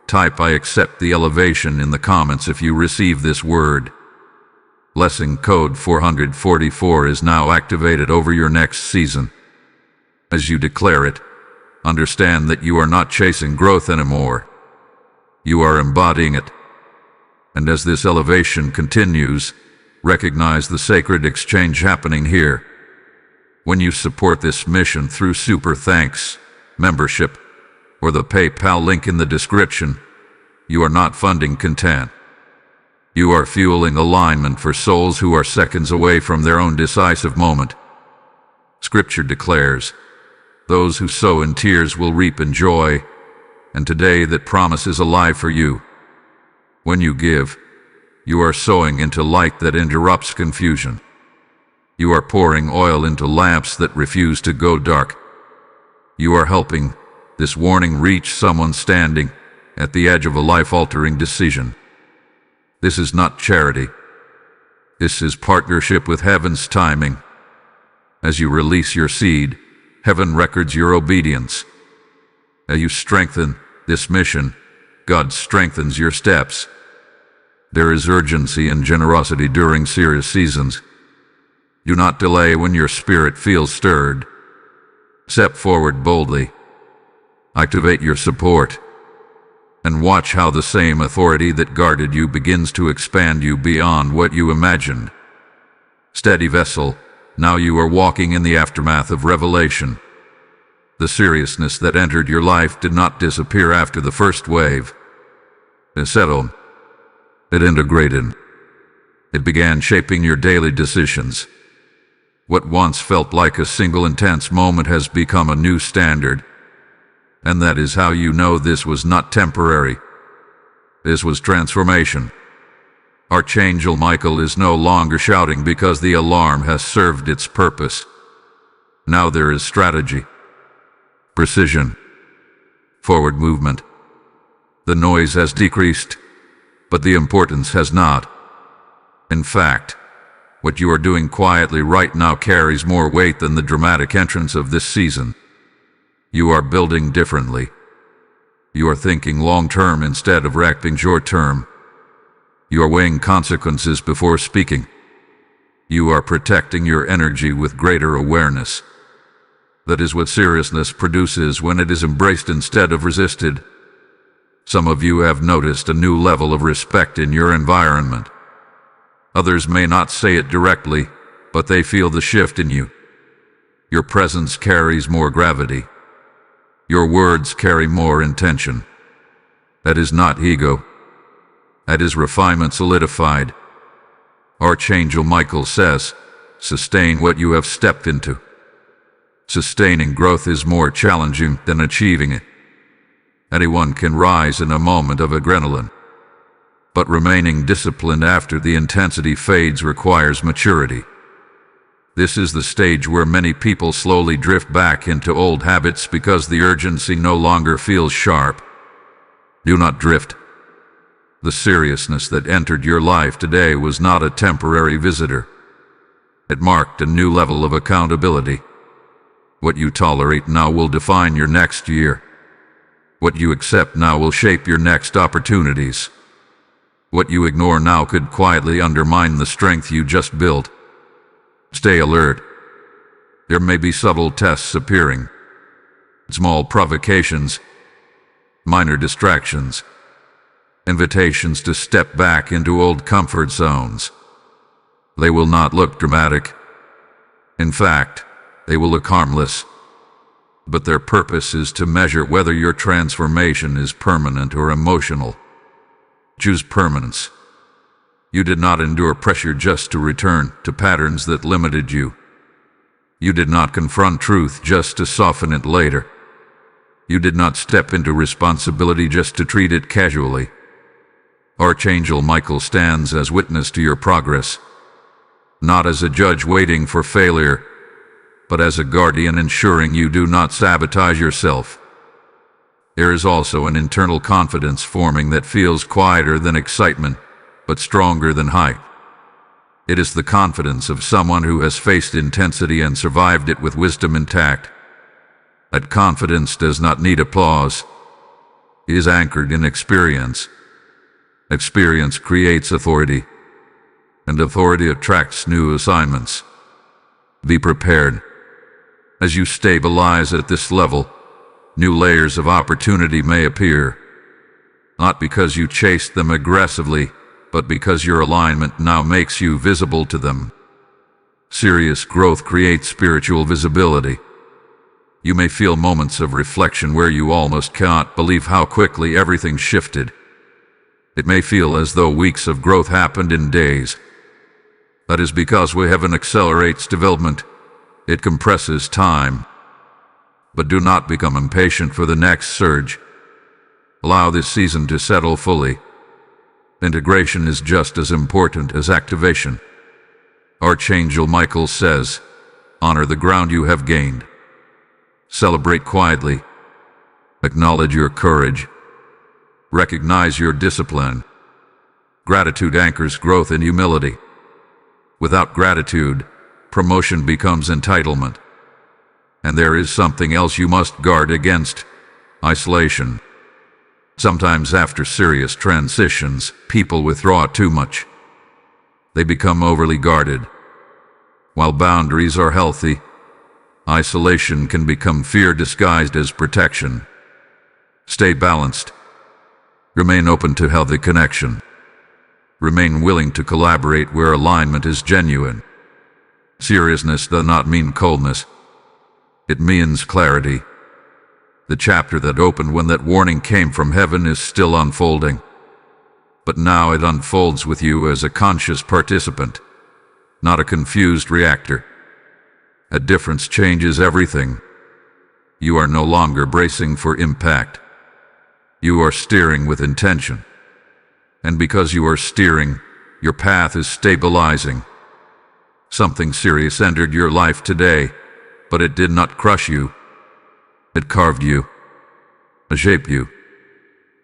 A: type "I accept the elevation" in the comments if you receive this word. Blessing code 444 is now activated over your next season. As you declare it, understand that you are not chasing growth anymore. You are embodying it. And as this elevation continues, recognize the sacred exchange happening here. When you support this mission through super thanks, membership, or the PayPal link in the description, you are not funding content. You are fueling alignment for souls who are seconds away from their own decisive moment. Scripture declares, those who sow in tears will reap in joy, and today that promise is alive for you. When you give, you are sowing into light that interrupts confusion. You are pouring oil into lamps that refuse to go dark. You are helping this warning reach someone standing at the edge of a life-altering decision. This is not charity. This is partnership with heaven's timing. As you release your seed, heaven records your obedience. As you strengthen this mission, God strengthens your steps. There is urgency and generosity during serious seasons. Do not delay when your spirit feels stirred. Step forward boldly. Activate your support. And watch how the same authority that guarded you begins to expand you beyond what you imagined. Steady vessel, now you are walking in the aftermath of revelation. The seriousness that entered your life did not disappear after the first wave. It settled. It integrated. It began shaping your daily decisions. What once felt like a single intense moment has become a new standard. And that is how you know this was not temporary. This was transformation. Archangel Michael is no longer shouting because the alarm has served its purpose. Now there is strategy, precision, forward movement. The noise has decreased, but the importance has not. In fact, what you are doing quietly right now carries more weight than the dramatic entrance of this season. You are building differently. You are thinking long-term instead of reacting short-term. You are weighing consequences before speaking. You are protecting your energy with greater awareness. That is what seriousness produces when it is embraced instead of resisted. Some of you have noticed a new level of respect in your environment. Others may not say it directly, but they feel the shift in you. Your presence carries more gravity. Your words carry more intention. That is not ego. That is refinement solidified. Archangel Michael says, sustain what you have stepped into. Sustaining growth is more challenging than achieving it. Anyone can rise in a moment of adrenaline. But remaining disciplined after the intensity fades requires maturity. This is the stage where many people slowly drift back into old habits because the urgency no longer feels sharp. Do not drift. The seriousness that entered your life today was not a temporary visitor. It marked a new level of accountability. What you tolerate now will define your next year. What you accept now will shape your next opportunities. What you ignore now could quietly undermine the strength you just built. Stay alert. There may be subtle tests appearing. Small provocations. minor distractions, invitations to step back into old comfort zones. They will not look dramatic. In fact, they will look harmless. But their purpose is to measure whether your transformation is permanent or emotional. Choose permanence. You did not endure pressure just to return to patterns that limited you. You did not confront truth just to soften it later. You did not step into responsibility just to treat it casually. Archangel Michael stands as witness to your progress, not as a judge waiting for failure, but as a guardian ensuring you do not sabotage yourself. There is also an internal confidence forming that feels quieter than excitement, but stronger than hype. It is the confidence of someone who has faced intensity and survived it with wisdom intact. That confidence does not need applause. It is anchored in experience. Experience creates authority, and authority attracts new assignments. Be prepared. As you stabilize at this level, new layers of opportunity may appear, not because you chased them aggressively, but because your alignment now makes you visible to them. Serious growth creates spiritual visibility. You may feel moments of reflection where you almost cannot believe how quickly everything shifted. It may feel as though weeks of growth happened in days. That is because heaven accelerates development. It compresses time. But do not become impatient for the next surge. Allow this season to settle fully. Integration is just as important as activation. Archangel Michael says, honor the ground you have gained. Celebrate quietly. Acknowledge your courage. Recognize your discipline. Gratitude anchors growth in humility. Without gratitude, promotion becomes entitlement. And there is something else you must guard against: isolation. Sometimes after serious transitions, people withdraw too much. They become overly guarded. While boundaries are healthy, isolation can become fear disguised as protection. Stay balanced. Remain open to healthy connection. Remain willing to collaborate where alignment is genuine. Seriousness does not mean coldness. It means clarity. The chapter that opened when that warning came from heaven is still unfolding. But now it unfolds with you as a conscious participant, not a confused reactor. A difference changes everything. You are no longer bracing for impact. You are steering with intention. And because you are steering, your path is stabilizing. Something serious entered your life today, but it did not crush you. It carved you. It shaped you.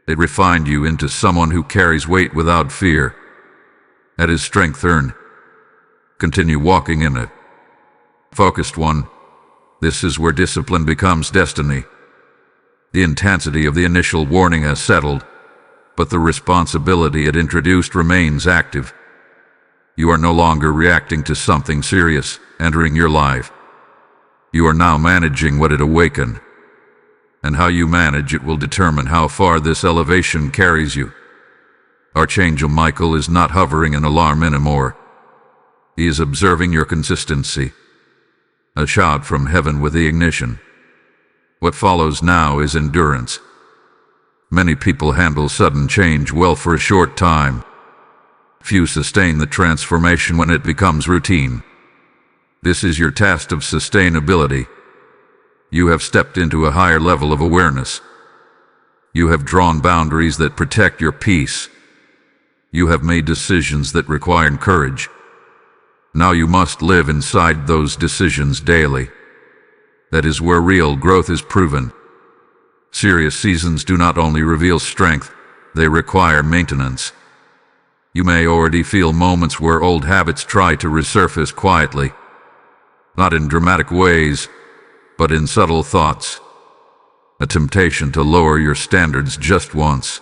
A: It refined you into someone who carries weight without fear. That is strength earned. Continue walking in it. Focused one. This is where discipline becomes destiny. The intensity of the initial warning has settled, but the responsibility it introduced remains active. You are no longer reacting to something serious entering your life. You are now managing what it awakened. And how you manage it will determine how far this elevation carries you. Archangel Michael is not hovering in alarm anymore. He is observing your consistency. A shot from heaven with the ignition. What follows now is endurance. Many people handle sudden change well for a short time. Few sustain the transformation when it becomes routine. This is your test of sustainability. You have stepped into a higher level of awareness. You have drawn boundaries that protect your peace. You have made decisions that require courage. Now you must live inside those decisions daily. That is where real growth is proven. Serious seasons do not only reveal strength, they require maintenance. You may already feel moments where old habits try to resurface quietly. Not in dramatic ways, but in subtle thoughts. A temptation to lower your standards just once.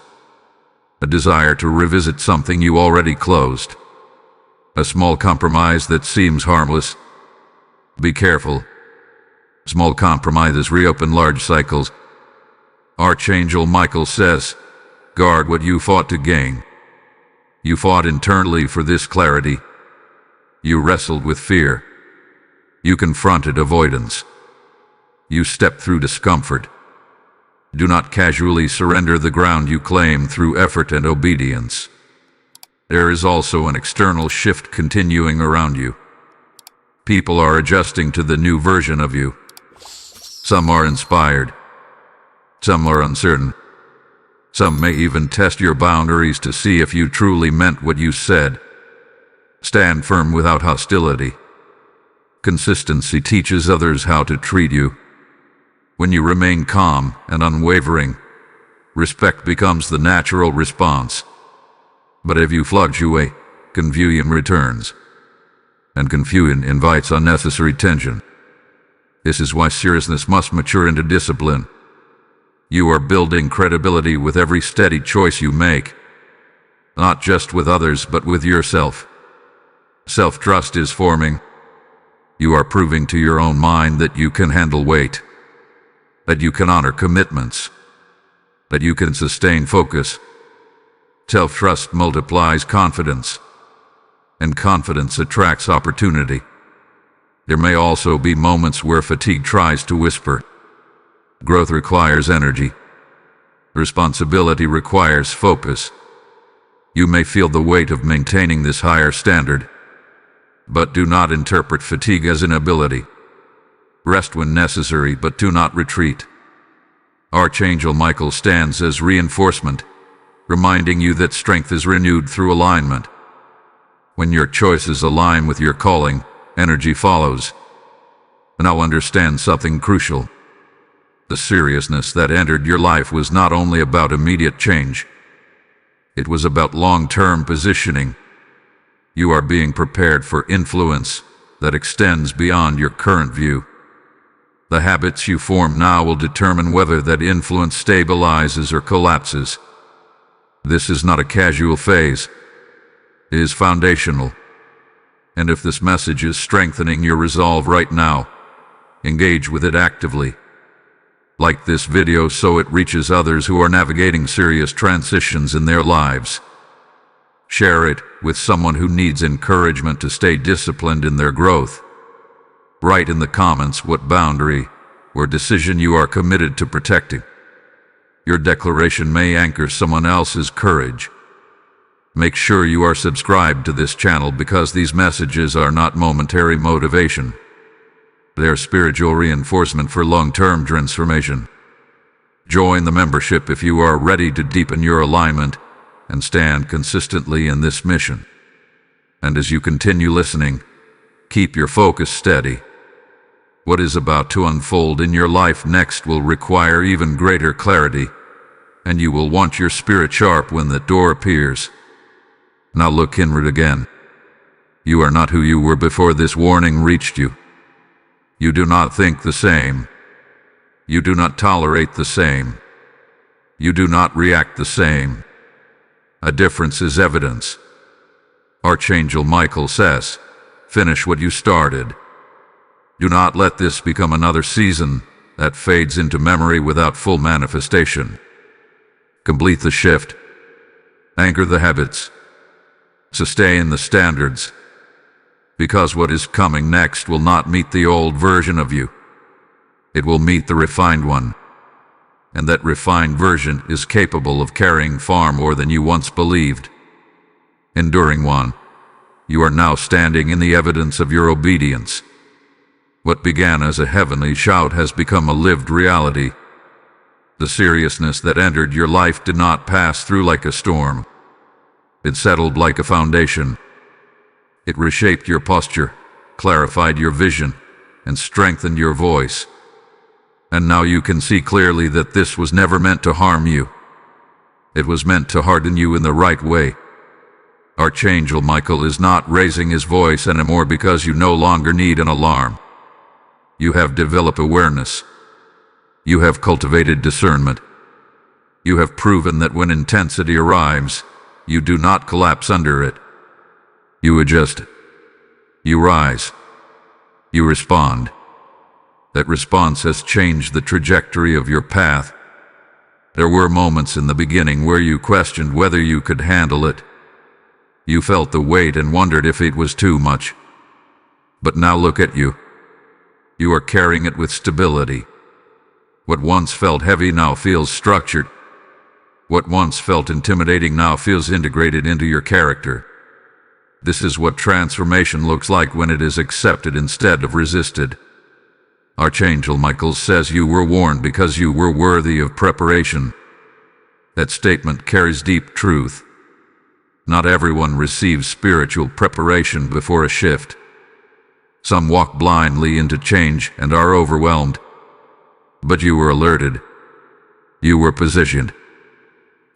A: A desire to revisit something you already closed. A small compromise that seems harmless. Be careful. Small compromises reopen large cycles. Archangel Michael says, guard what you fought to gain. You fought internally for this clarity. You wrestled with fear. You confronted avoidance. You stepped through discomfort. Do not casually surrender the ground you claim through effort and obedience. There is also an external shift continuing around you. People are adjusting to the new version of you. Some are inspired. Some are uncertain. Some may even test your boundaries to see if you truly meant what you said. Stand firm without hostility. Consistency teaches others how to treat you. When you remain calm and unwavering, respect becomes the natural response. But if you fluctuate, confusion returns. And confusion invites unnecessary tension. This is why seriousness must mature into discipline. You are building credibility with every steady choice you make. Not just with others, but with yourself. Self-trust is forming. You are proving to your own mind that you can handle weight, that you can honor commitments, that you can sustain focus. Self-trust multiplies confidence, and confidence attracts opportunity. There may also be moments where fatigue tries to whisper. Growth requires energy. Responsibility requires focus. You may feel the weight of maintaining this higher standard, but do not interpret fatigue as inability. Rest when necessary, but do not retreat. Archangel Michael stands as reinforcement, reminding you that strength is renewed through alignment. When your choices align with your calling, energy follows. Now understand something crucial. The seriousness that entered your life was not only about immediate change. It was about long-term positioning. You are being prepared for influence that extends beyond your current view. The habits you form now will determine whether that influence stabilizes or collapses. This is not a casual phase. It is foundational. And if this message is strengthening your resolve right now, engage with it actively. Like this video so it reaches others who are navigating serious transitions in their lives. Share it with someone who needs encouragement to stay disciplined in their growth. Write in the comments what boundary or decision you are committed to protecting. Your declaration may anchor someone else's courage. Make sure you are subscribed to this channel because these messages are not momentary motivation. They are spiritual reinforcement for long-term transformation. Join the membership if you are ready to deepen your alignment and stand consistently in this mission. And as you continue listening, keep your focus steady. What is about to unfold in your life next will require even greater clarity, and you will want your spirit sharp when the door appears. Now look inward again. You are not who you were before this warning reached you. You do not think the same. You do not tolerate the same. You do not react the same. A difference is evidence. Archangel Michael says, finish what you started. Do not let this become another season that fades into memory without full manifestation. Complete the shift. Anchor the habits. Sustain the standards. Because what is coming next will not meet the old version of you. It will meet the refined one. And that refined version is capable of carrying far more than you once believed. Enduring one, you are now standing in the evidence of your obedience. What began as a heavenly shout has become a lived reality. The seriousness that entered your life did not pass through like a storm. It settled like a foundation. It reshaped your posture, clarified your vision, and strengthened your voice. And now you can see clearly that this was never meant to harm you. It was meant to harden you in the right way. Archangel Michael is not raising his voice anymore because you no longer need an alarm. You have developed awareness. You have cultivated discernment. You have proven that when intensity arrives, you do not collapse under it. You adjust. You rise. You respond. That response has changed the trajectory of your path. There were moments in the beginning where you questioned whether you could handle it. You felt the weight and wondered if it was too much. But now look at you. You are carrying it with stability. What once felt heavy now feels structured. What once felt intimidating now feels integrated into your character. This is what transformation looks like when it is accepted instead of resisted. Archangel Michael says you were warned because you were worthy of preparation. That statement carries deep truth. Not everyone receives spiritual preparation before a shift. Some walk blindly into change and are overwhelmed. But you were alerted. You were positioned.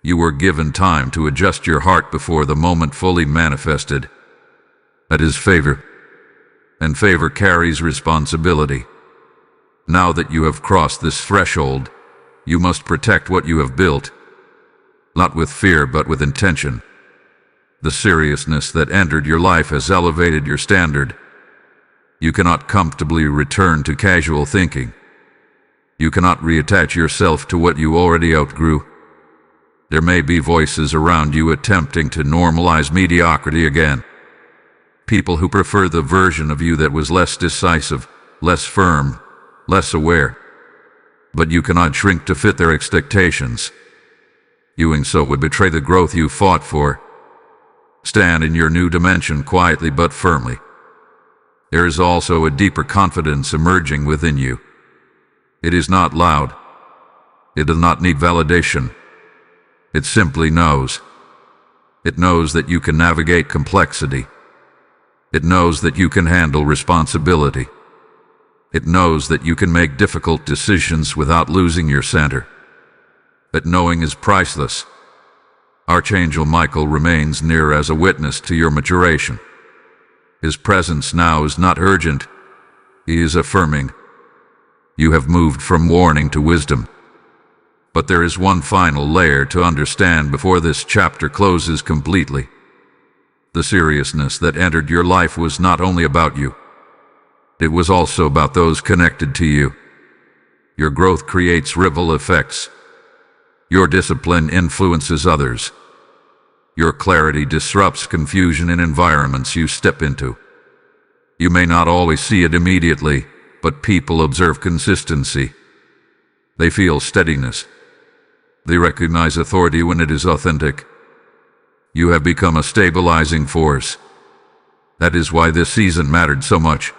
A: You were given time to adjust your heart before the moment fully manifested. That is favor. And favor carries responsibility. Now that you have crossed this threshold, you must protect what you have built. Not with fear, but with intention. The seriousness that entered your life has elevated your standard. You cannot comfortably return to casual thinking. You cannot reattach yourself to what you already outgrew. There may be voices around you attempting to normalize mediocrity again. People who prefer the version of you that was less decisive, less firm, less aware. But you cannot shrink to fit their expectations. Doing so would betray the growth you fought for. Stand in your new dimension quietly but firmly. There is also a deeper confidence emerging within you. It is not loud. It does not need validation. It simply knows. It knows that you can navigate complexity. It knows that you can handle responsibility. It knows that you can make difficult decisions without losing your center. That knowing is priceless. Archangel Michael remains near as a witness to your maturation. His presence now is not urgent. He is affirming. You have moved from warning to wisdom. But there is one final layer to understand before this chapter closes completely. The seriousness that entered your life was not only about you. It was also about those connected to you. Your growth creates ripple effects. Your discipline influences others. Your clarity disrupts confusion in environments you step into. You may not always see it immediately, but people observe consistency. They feel steadiness. They recognize authority when it is authentic. You have become a stabilizing force. That is why this season mattered so much.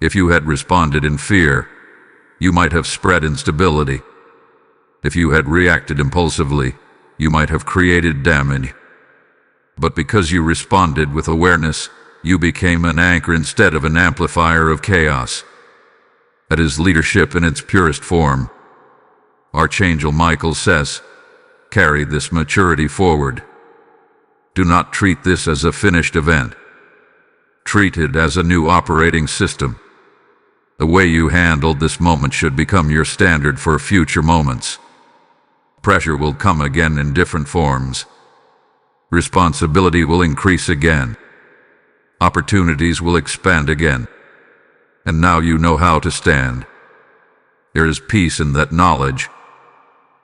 A: If you had responded in fear, you might have spread instability. If you had reacted impulsively, you might have created damage. But because you responded with awareness, you became an anchor instead of an amplifier of chaos. That is leadership in its purest form. Archangel Michael says, carry this maturity forward. Do not treat this as a finished event. Treat it as a new operating system. The way you handled this moment should become your standard for future moments. Pressure will come again in different forms. Responsibility will increase again. Opportunities will expand again. And now you know how to stand. There is peace in that knowledge.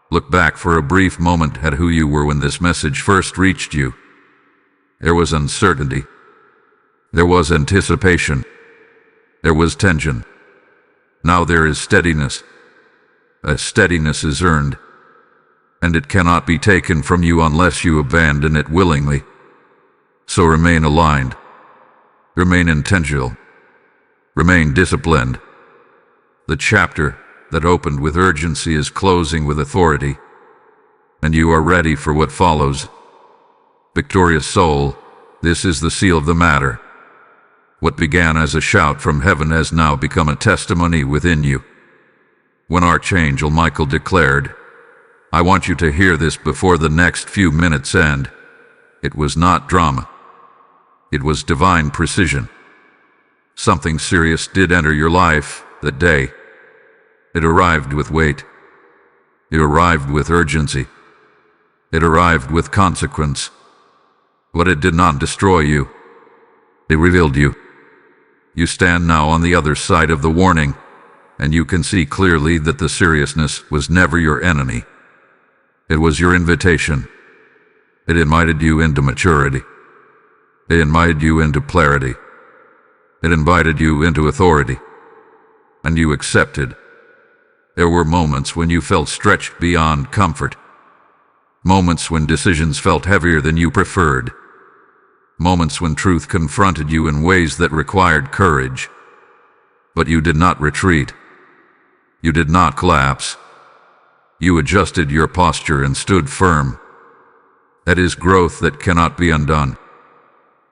A: Look back for a brief moment at who you were when this message first reached you. There was uncertainty. There was anticipation. There was tension. Now there is steadiness. A steadiness is earned, and it cannot be taken from you unless you abandon it willingly. So remain aligned. Remain intentional. Remain disciplined. The chapter that opened with urgency is closing with authority, and you are ready for what follows. Victorious soul, this is the seal of the matter. What began as a shout from heaven has now become a testimony within you. When Archangel Michael declared, I want you to hear this before the next few minutes end, it was not drama. It was divine precision. Something serious did enter your life that day. It arrived with weight. It arrived with urgency. It arrived with consequence. But it did not destroy you. It revealed you. You stand now on the other side of the warning, and you can see clearly that the seriousness was never your enemy. It was your invitation. It invited you into maturity. It invited you into clarity. It invited you into authority. And you accepted. There were moments when you felt stretched beyond comfort. Moments when decisions felt heavier than you preferred. Moments when truth confronted you in ways that required courage. But you did not retreat. You did not collapse. You adjusted your posture and stood firm. That is growth that cannot be undone.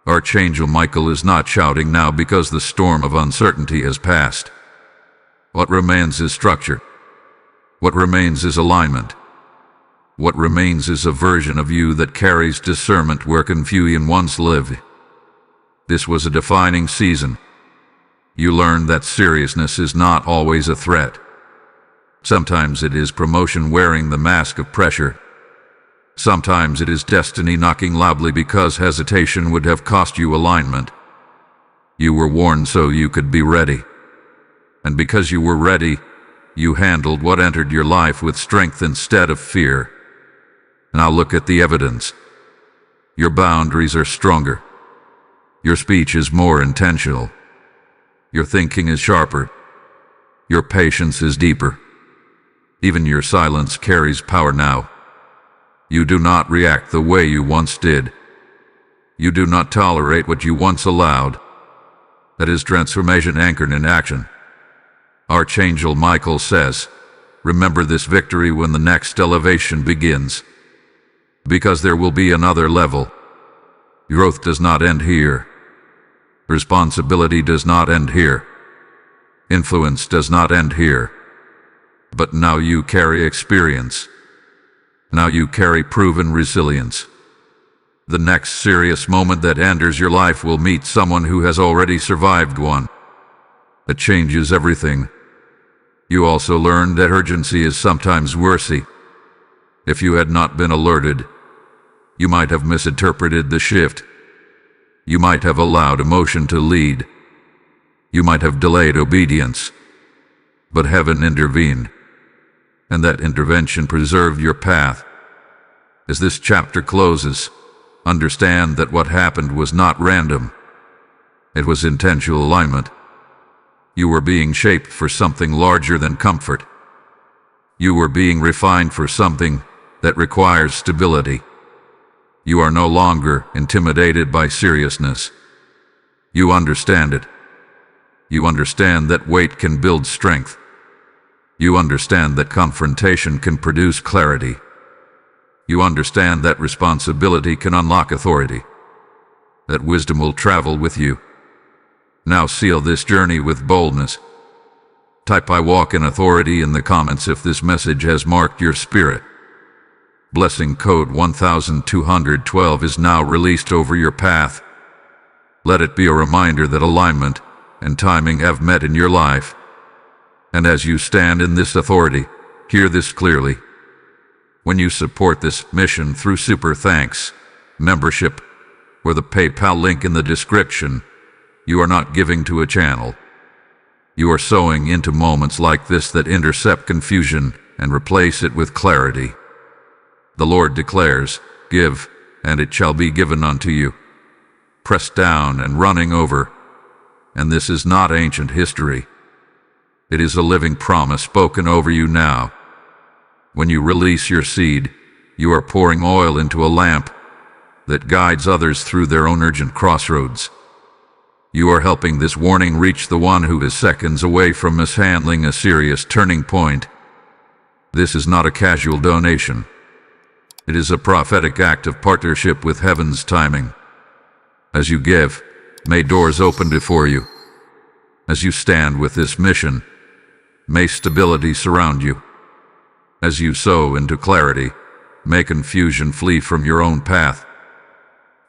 A: Archangel Michael is not shouting now because the storm of uncertainty has passed. What remains is structure. What remains is alignment. What remains is a version of you that carries discernment where confusion once lived. This was a defining season. You learned that seriousness is not always a threat. Sometimes it is promotion wearing the mask of pressure. Sometimes it is destiny knocking loudly because hesitation would have cost you alignment. You were warned so you could be ready. And because you were ready, you handled what entered your life with strength instead of fear. Now look at the evidence. Your boundaries are stronger. Your speech is more intentional. Your thinking is sharper. Your patience is deeper. Even your silence carries power now. You do not react the way you once did. You do not tolerate what you once allowed. That is transformation anchored in action. Archangel Michael says, remember this victory when the next elevation begins. Because there will be another level. Growth does not end here. Responsibility does not end here. Influence does not end here. But now you carry experience. Now you carry proven resilience. The next serious moment that enters your life will meet someone who has already survived one. That changes everything. You also learn that urgency is sometimes mercy. If you had not been alerted, you might have misinterpreted the shift. You might have allowed emotion to lead. You might have delayed obedience. But heaven intervened. And that intervention preserved your path. As this chapter closes, understand that what happened was not random. It was intentional alignment. You were being shaped for something larger than comfort. You were being refined for something that requires stability. You are no longer intimidated by seriousness. You understand it. You understand that weight can build strength. You understand that confrontation can produce clarity. You understand that responsibility can unlock authority. That wisdom will travel with you. Now seal this journey with boldness. Type "I walk in authority" in the comments if this message has marked your spirit. Blessing code 1212 is now released over your path. Let it be a reminder that alignment and timing have met in your life. And as you stand in this authority, hear this clearly. When you support this mission through Super Thanks, membership, or the PayPal link in the description, you are not giving to a channel. You are sowing into moments like this that intercept confusion and replace it with clarity. The Lord declares, "Give, and it shall be given unto you. Pressed down and running over." And this is not ancient history. It is a living promise spoken over you now. When you release your seed, you are pouring oil into a lamp that guides others through their own urgent crossroads. You are helping this warning reach the one who is seconds away from mishandling a serious turning point. This is not a casual donation. It is a prophetic act of partnership with heaven's timing. As you give, may doors open before you. As you stand with this mission, may stability surround you. As you sow into clarity, may confusion flee from your own path.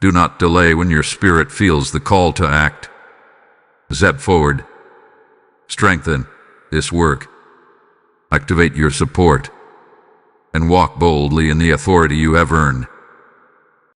A: Do not delay when your spirit feels the call to act. Step forward. Strengthen this work. Activate your support. And walk boldly in the authority you have earned.